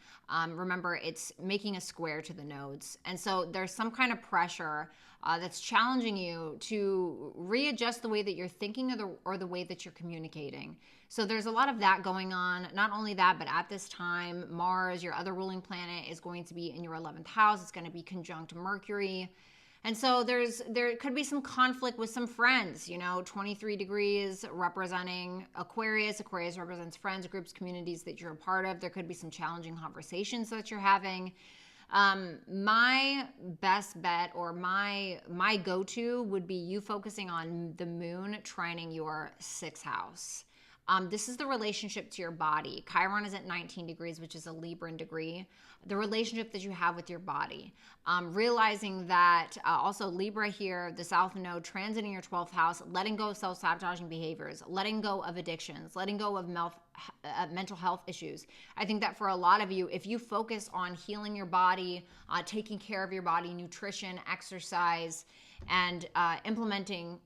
Speaker 1: Remember, it's making a square to the nodes. And so there's some kind of pressure that's challenging you to readjust the way that you're thinking or the way that you're communicating. So there's a lot of that going on. Not only that, but at this time, Mars, your other ruling planet, is going to be in your 11th house. It's going to be conjunct Mercury. And so there could be some conflict with some friends, 23 degrees representing Aquarius. Aquarius represents friends, groups, communities that you're a part of. There could be some challenging conversations that you're having. My best bet or my go-to would be you focusing on the moon trining your 6th house. This is the relationship to your body. Chiron is at 19 degrees, which is a Libran degree. The relationship that you have with your body. Realizing that also Libra here, the South Node transiting your 12th house, letting go of self-sabotaging behaviors, letting go of addictions, letting go of mental health issues. I think that for a lot of you, if you focus on healing your body, taking care of your body, nutrition, exercise, and implementing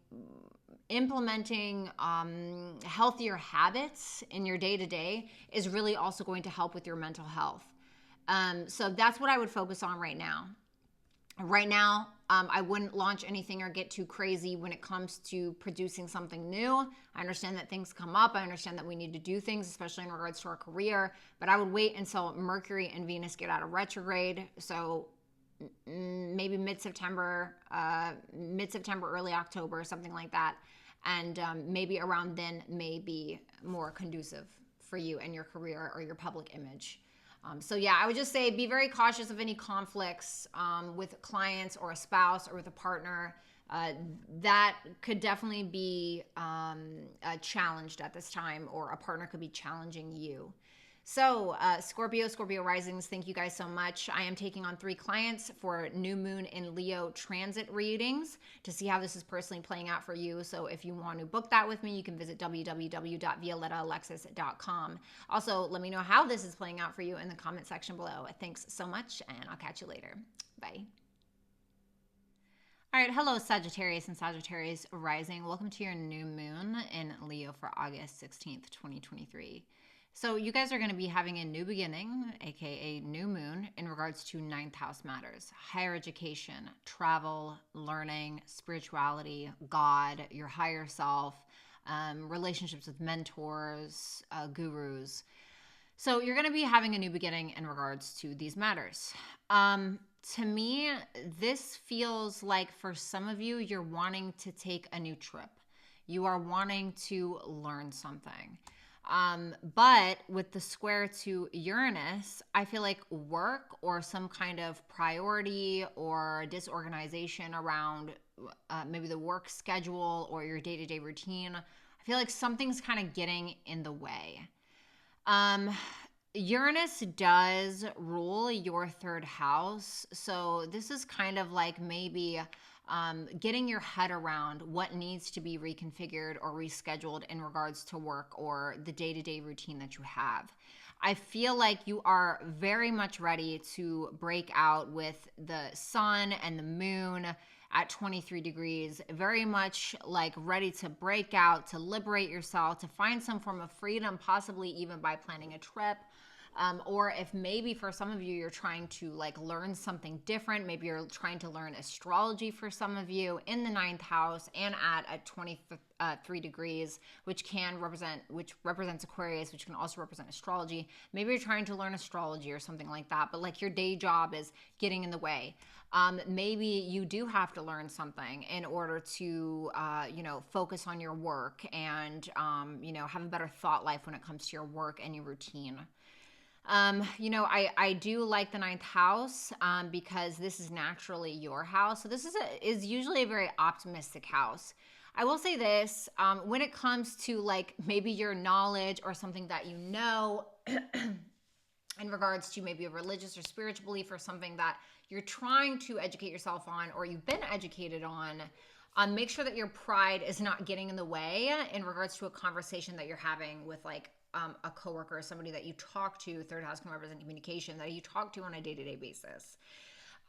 Speaker 1: healthier habits in your day-to-day is really also going to help with your mental health. So that's what I would focus on right now. Right now, I wouldn't launch anything or get too crazy when it comes to producing something new. I understand that things come up. I understand that we need to do things, especially in regards to our career. But I would wait until Mercury and Venus get out of retrograde. So maybe mid-September, early October, something like that. And maybe around then may be more conducive for you and your career or your public image. So yeah, I would just say be very cautious of any conflicts with clients or a spouse or with a partner. That could definitely be challenged at this time, or a partner could be challenging you. So Scorpio risings, thank you guys so much. I am taking on 3 clients for new moon in Leo transit readings to see how this is personally playing out for you. So if you want to book that with me, you can visit www.violettaalexis.com. Also, let me know how this is playing out for you in the comment section below. Thanks so much, and I'll catch you later. Bye. All right, hello Sagittarius and Sagittarius rising. Welcome to your new moon in Leo for August 16th, 2023. So you guys are going to be having a new beginning, aka new moon, in regards to 9th house matters: higher education, travel, learning, spirituality, God, your higher self, relationships with mentors, gurus. So you're going to be having a new beginning in regards to these matters. To me, this feels like for some of you, you're wanting to take a new trip. You are wanting to learn something. But with the square to Uranus, I feel like work or some kind of priority or disorganization around maybe the work schedule or your day-to-day routine, I feel like something's kind of getting in the way. Uranus does rule your 3rd house. So this is kind of like maybe getting your head around what needs to be reconfigured or rescheduled in regards to work or the day-to-day routine that you have. I feel like you are very much ready to break out with the sun and the moon at 23 degrees, very much like ready to break out, to liberate yourself, to find some form of freedom, possibly even by planning a trip. Or if maybe for some of you, you're trying to like learn something different. Maybe you're trying to learn astrology for some of you in the 9th house and at 23 degrees, which represents Aquarius, which can also represent astrology. Maybe you're trying to learn astrology or something like that, but like your day job is getting in the way. Maybe you do have to learn something in order to, focus on your work and, have a better thought life when it comes to your work and your routine. I do like the 9th house because this is naturally your house. So this is usually a very optimistic house. I will say this, when it comes to like maybe your knowledge or something that you know in regards to maybe a religious or spiritual belief or something that you're trying to educate yourself on or you've been educated on, make sure that your pride is not getting in the way in regards to a conversation that you're having with like a coworker or somebody that you talk to. 3rd house can represent communication, that you talk to on a day-to-day basis.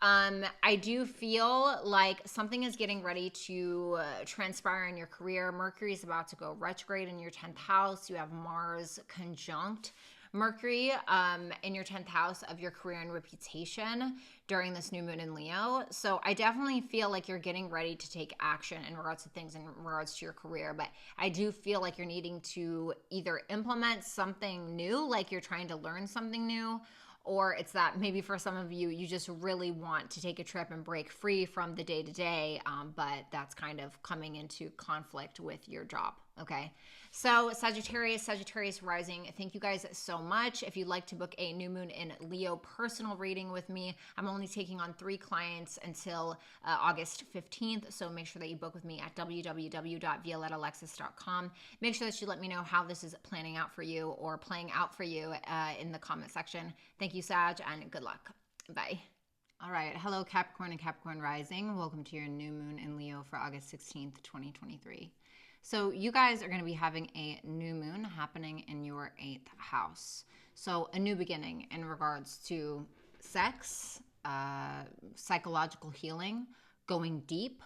Speaker 1: I do feel like something is getting ready to transpire in your career. Mercury is about to go retrograde in your 10th house. You have Mars conjunct Mercury in your 10th house of your career and reputation during this new moon in Leo. So I definitely feel like you're getting ready to take action in regards to things in regards to your career. But I do feel like you're needing to either implement something new, like you're trying to learn something new, or it's that maybe for some of you, you just really want to take a trip and break free from the day-to-day, but that's kind of coming into conflict with your job, okay? So Sagittarius rising, thank you guys so much. If you'd like to book a new moon in Leo personal reading with me, I'm only taking on 3 clients until August 15th, so make sure that you book with me at www.violettaalexis.com. Make sure that you let me know how this is planning out for you or playing out for you in the comment section. Thank you, Sag, and good luck. Bye. All right. Hello, Capricorn and Capricorn rising. Welcome to your new moon in Leo for August 16th, 2023. So you guys are going to be having a new moon happening in your 8th house. So a new beginning in regards to sex, psychological healing, going deep,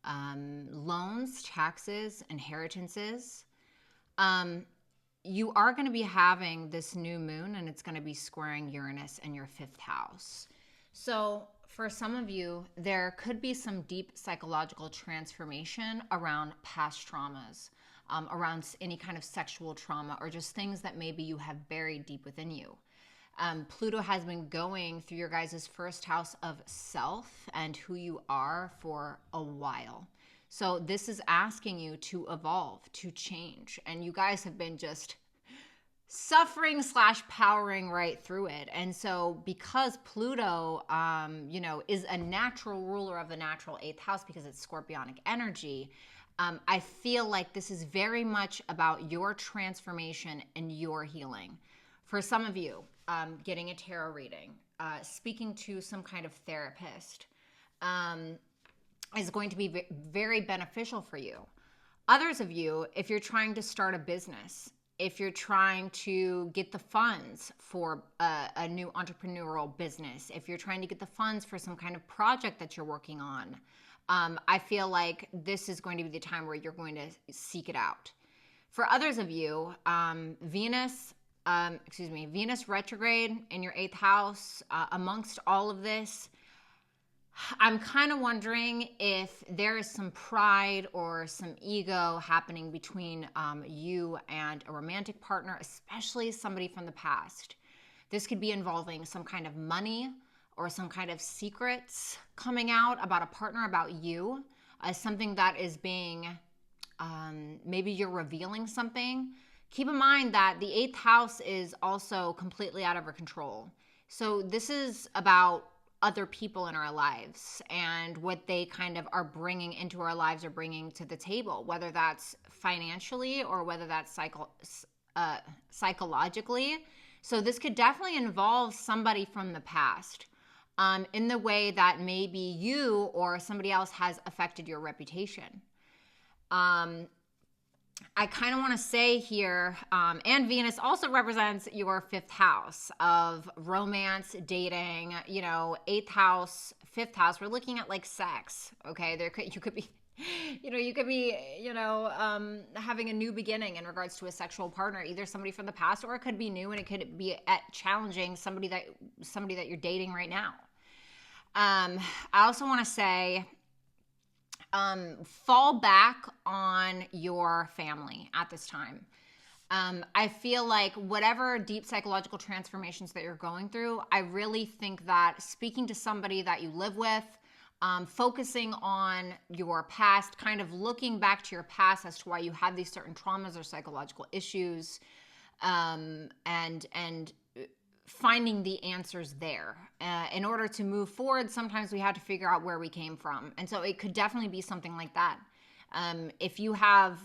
Speaker 1: loans, taxes, inheritances. You are going to be having this new moon and it's going to be squaring Uranus in your 5th house. So for some of you, there could be some deep psychological transformation around past traumas, around any kind of sexual trauma, or just things that maybe you have buried deep within you. Pluto has been going through your guys' 1st house of self and who you are for a while. So this is asking you to evolve, to change. And you guys have been just suffering / powering right through it. And so because Pluto, you know, is a natural ruler of the natural 8th house because it's Scorpionic energy, I feel like this is very much about your transformation and your healing. For some of you, getting a tarot reading, speaking to some kind of therapist, is going to be very beneficial for you. Others of you, if you're trying to start a business, if you're trying to get the funds for a new entrepreneurial business, if you're trying to get the funds for some kind of project that you're working on, I feel like this is going to be the time where you're going to seek it out. For others of you, Venus retrograde in your 8th house, amongst all of this, I'm kind of wondering if there is some pride or some ego happening between you and a romantic partner, especially somebody from the past. This could be involving some kind of money or some kind of secrets coming out about a partner, about you, something that is being, maybe you're revealing something. Keep in mind that the 8th house is also completely out of our control. So this is about other people in our lives and what they kind of are bringing into our lives or bringing to the table, whether that's financially or whether that's psychologically. So this could definitely involve somebody from the past, in the way that maybe you or somebody else has affected your reputation. I kind of want to say here, and Venus also represents your 5th house of romance, dating, you know, 8th house, 5th house. We're looking at like sex. Okay. You could be, having a new beginning in regards to a sexual partner, either somebody from the past, or it could be new and it could be challenging somebody that you're dating right now. I also want to say, fall back on your family at this time. I feel like whatever deep psychological transformations that you're going through, I really think that speaking to somebody that you live with, focusing on your past, kind of looking back to your past as to why you had these certain traumas or psychological issues, and finding the answers there. In order to move forward, sometimes we have to figure out where we came from. And so it could definitely be something like that. If you have,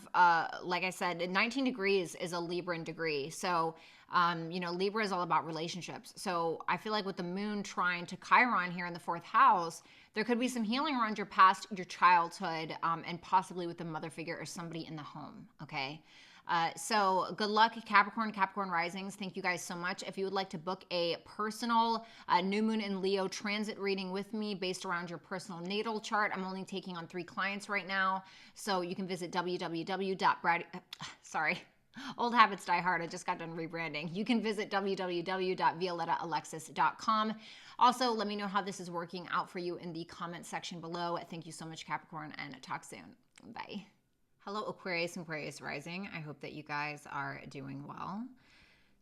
Speaker 1: like I said, 19 degrees is a Libra degree. So, Libra is all about relationships. So I feel like with the moon trying to Chiron here in the 4th house, there could be some healing around your past, your childhood, and possibly with a mother figure or somebody in the home. Okay. So good luck, Capricorn risings. Thank you guys so much. If you would like to book a personal new moon in Leo transit reading with me based around your personal natal chart, I'm only taking on 3 clients right now. So you can visit Old habits die hard. I just got done rebranding. You can visit www.violettaalexis.com. Also, let me know how this is working out for you in the comment section below. Thank you so much, Capricorn, and talk soon. Bye. Hello, Aquarius and Aquarius rising. I hope that you guys are doing well.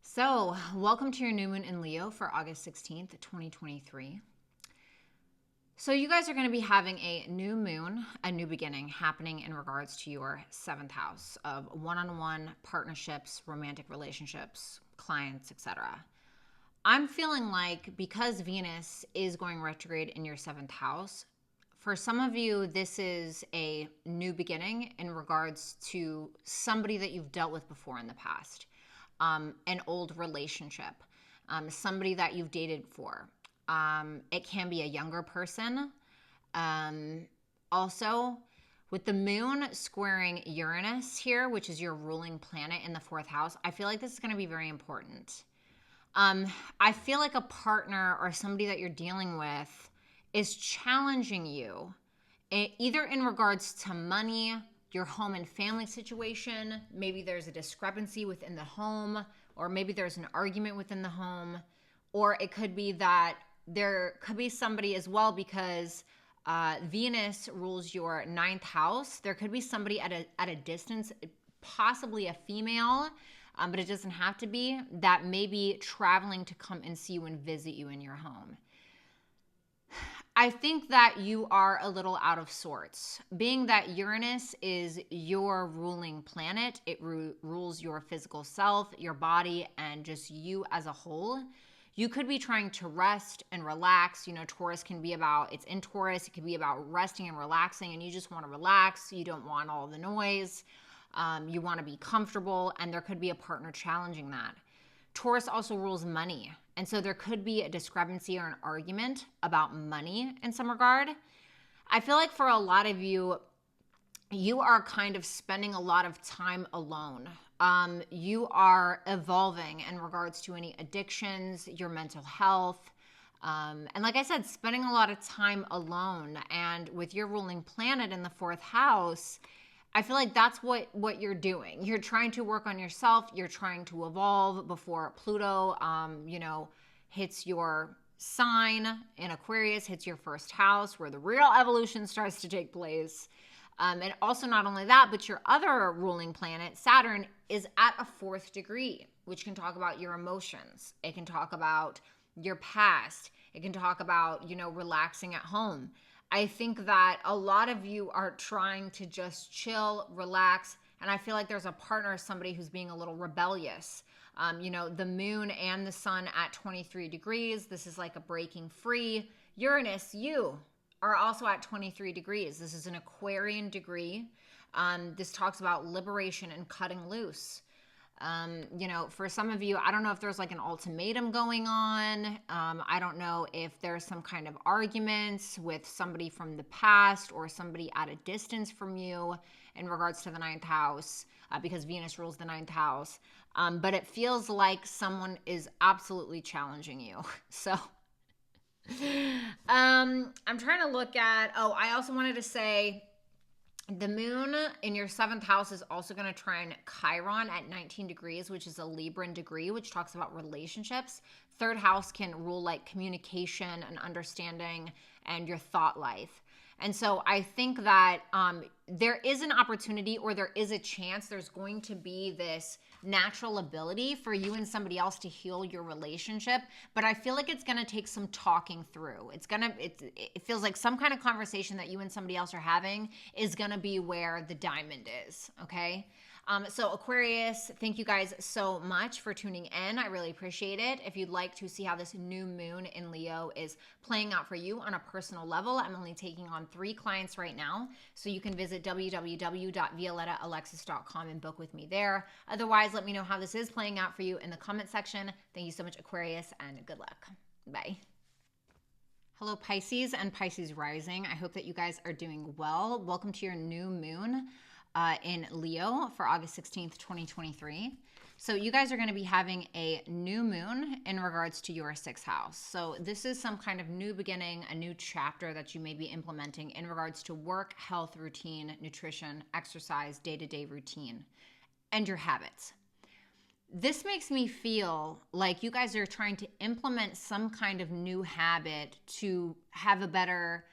Speaker 1: So, welcome to your new moon in Leo for August 16th, 2023. So you guys are going to be having a new moon, a new beginning happening in regards to your 7th house of one-on-one partnerships, romantic relationships, clients, etc. I'm feeling like because Venus is going retrograde in your 7th house, for some of you, this is a new beginning in regards to somebody that you've dealt with before in the past, an old relationship, somebody that you've dated for. It can be a younger person. Also, with the moon squaring Uranus here, which is your ruling planet in the 4th house, I feel like this is going to be very important. I feel like a partner or somebody that you're dealing with is challenging you, either in regards to money, your home and family situation. Maybe there's a discrepancy within the home, or maybe there's an argument within the home, or it could be that there could be somebody as well, because Venus rules your 9th house. There could be somebody at a distance, possibly a female, but it doesn't have to be, that may be traveling to come and see you and visit you in your home. I think that you are a little out of sorts. Being that Uranus is your ruling planet, it rules your physical self, your body, and just you as a whole. You could be trying to rest and relax. You know, Taurus can be about, it's in Taurus, it could be about resting and relaxing, and you just want to relax. You don't want all the noise. You want to be comfortable, and there could be a partner challenging that. Taurus also rules money. And so there could be a discrepancy or an argument about money in some regard. I feel like for a lot of you, you are kind of spending a lot of time alone. You are evolving in regards to any addictions, your mental health. And like I said, spending a lot of time alone. And with your ruling planet in the 4th house, I feel like that's what you're doing. You're trying to work on yourself. You're trying to evolve before Pluto, hits your sign in Aquarius, hits your 1st house, where the real evolution starts to take place. And also not only that, but your other ruling planet, Saturn, is at a 4th degree, which can talk about your emotions. It can talk about your past. It can talk about, relaxing at home. I think that a lot of you are trying to just chill, relax, and I feel like there's a partner, somebody who's being a little rebellious. The moon and the sun at 23 degrees. This is like a breaking free. Uranus, you are also at 23 degrees. This is an Aquarian degree. This talks about liberation and cutting loose. For some of you, I don't know if there's like an ultimatum going on. I don't know if there's some kind of arguments with somebody from the past or somebody at a distance from you in regards to the 9th house, because Venus rules the 9th house. But it feels like someone is absolutely challenging you. So I'm trying to look at, I also wanted to say, the moon in your 7th house is also going to trine Chiron at 19 degrees, which is a Libran degree, which talks about relationships. 3rd house can rule like communication and understanding and your thought life. And so I think that there is an opportunity, or there is a chance there's going to be this natural ability for you and somebody else to heal your relationship. But I feel like it's going to take some talking through. It feels like some kind of conversation that you and somebody else are having is going to be where the diamond is. Okay. So Aquarius, thank you guys so much for tuning in. I really appreciate it. If you'd like to see how this new moon in Leo is playing out for you on a personal level, I'm only taking on 3 clients right now. So you can visit www.violettaalexis.com and book with me there. Otherwise, let me know how this is playing out for you in the comment section. Thank you so much, Aquarius, and good luck. Bye. Hello, Pisces and Pisces rising. I hope that you guys are doing well. Welcome to your new moon in Leo for August 16th, 2023. So you guys are going to be having a new moon in regards to your 6th house. So this is some kind of new beginning, a new chapter that you may be implementing in regards to work, health, routine, nutrition, exercise, day-to-day routine, and your habits. This makes me feel like you guys are trying to implement some kind of new habit to have a better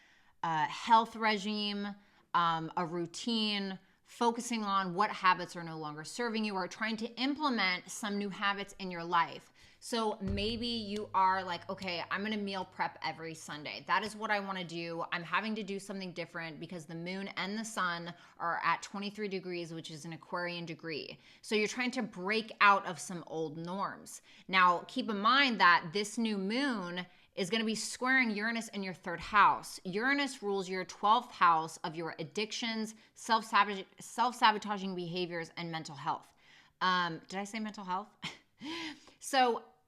Speaker 1: health regime, a routine, focusing on what habits are no longer serving you, or trying to implement some new habits in your life. So maybe you are like, okay, I'm going to meal prep every Sunday. That is what I want to do. I'm having to do something different because the moon and the sun are at 23 degrees, which is an Aquarian degree. So you're trying to break out of some old norms. Now, keep in mind that this new moon is going to be squaring Uranus in your 3rd house. Uranus rules your 12th house of your addictions, self-sabotaging behaviors, and mental health. Did I say mental health?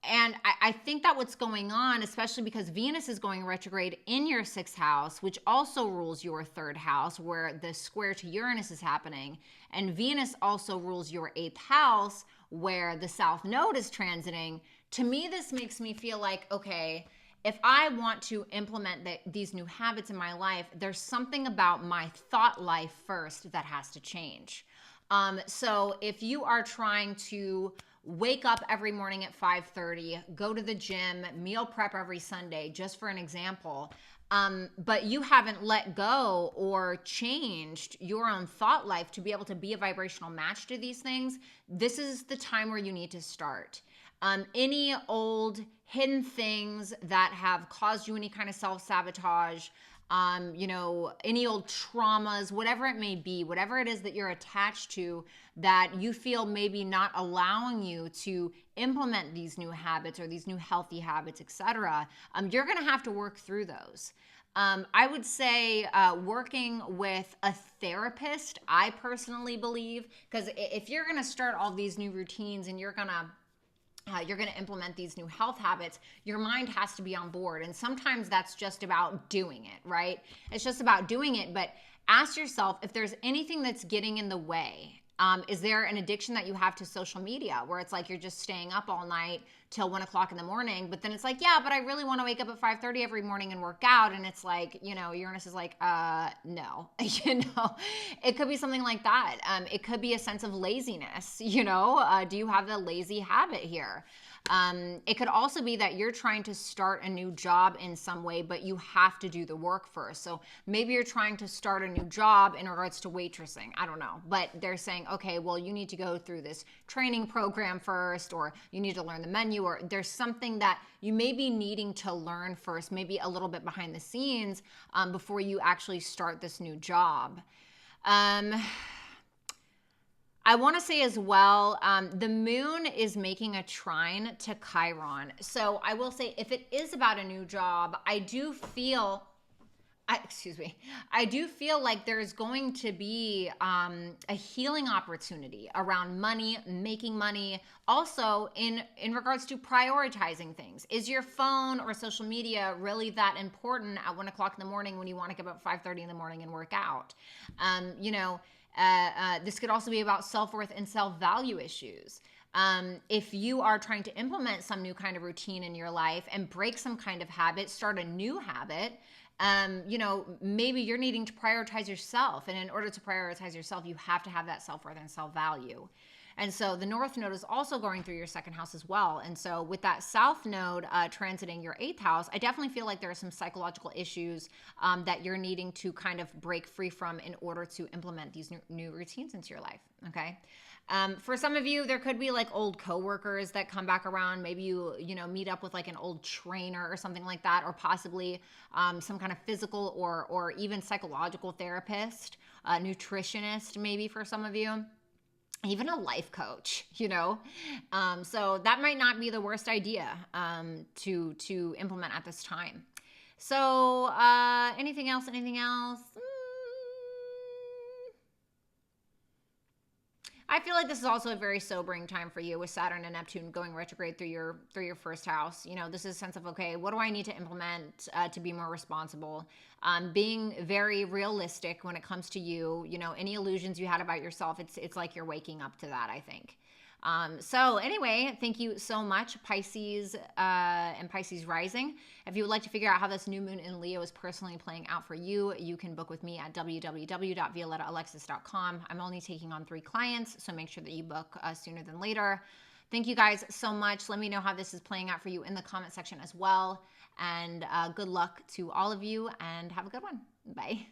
Speaker 1: And I think that what's going on, especially because Venus is going retrograde in your 6th house, which also rules your 3rd house, where the square to Uranus is happening. And Venus also rules your 8th house, where the South Node is transiting. To me, this makes me feel like, okay, if I want to implement these new habits in my life, there's something about my thought life first that has to change. So if you are trying to wake up every morning at 5:30, go to the gym, meal prep every Sunday, just for an example, but you haven't let go or changed your own thought life to be able to be a vibrational match to these things, this is the time where you need to start. Any old hidden things that have caused you any kind of self-sabotage, you know, any old traumas, whatever it may be, whatever it is that you're attached to that you feel maybe not allowing you to implement these new habits or these new healthy habits, etc. You're going to have to work through those. I would say working with a therapist, I personally believe, because if you're going to start all these new routines and you're going to implement these new health habits, your mind has to be on board. And sometimes that's just about doing it, right? It's just about doing it. But ask yourself if there's anything that's getting in the way. Is there an addiction that you have to social media where it's like you're just staying up all night till 1 o'clock in the morning, but then it's like, yeah, but I really want to wake up at 5:30 every morning and work out. And it's like, you know, Uranus is like, no, you know, it could be something like that. It could be a sense of laziness, you know, do you have the lazy habit here? It could also be that you're trying to start a new job in some way, but you have to do the work first. So maybe you're trying to start a new job in regards to waitressing. I don't know, but they're saying, okay, well, you need to go through this training program first, or you need to learn the menu, or there's something that you may be needing to learn first, maybe a little bit behind the scenes, before you actually start this new job. I want to say as well, the moon is making a trine to Chiron. So I will say, if it is about a new job, I do feel like there's going to be a healing opportunity around money, making money. Also, in regards to prioritizing things, is your phone or social media really that important at 1 o'clock in the morning when you want to get up at 5:30 in the morning and work out? You know. This could also be about self-worth and self-value issues. If you are trying to implement some new kind of routine in your life and break some kind of habit, start a new habit, you know, maybe you're needing to prioritize yourself. And in order to prioritize yourself, you have to have that self-worth and self-value. And so the North Node is also going through your second house as well. And so with that South Node transiting your 8th house, I definitely feel like there are some psychological issues that you're needing to kind of break free from in order to implement these new routines into your life, okay? For some of you, there could be like old coworkers that come back around. Maybe you know, meet up with like an old trainer or something like that, or possibly some kind of physical or even psychological therapist, nutritionist maybe for some of you. Even a life coach, you know? So that might not be the worst idea to implement at this time. So anything else? I feel like this is also a very sobering time for you with Saturn and Neptune going retrograde through your first house. You know, this is a sense of, okay, what do I need to implement to be more responsible? Being very realistic when it comes to you. You know, any illusions you had about yourself, it's like you're waking up to that, I think. So anyway, thank you so much, Pisces and Pisces rising. If you would like to figure out how this new moon in Leo is personally playing out for you, you can book with me at www.violettaalexis.com. I'm only taking on 3 clients, so make sure that you book sooner than later. Thank you guys so much. Let me know how this is playing out for you in the comment section as well. And good luck to all of you, and have a good one. Bye.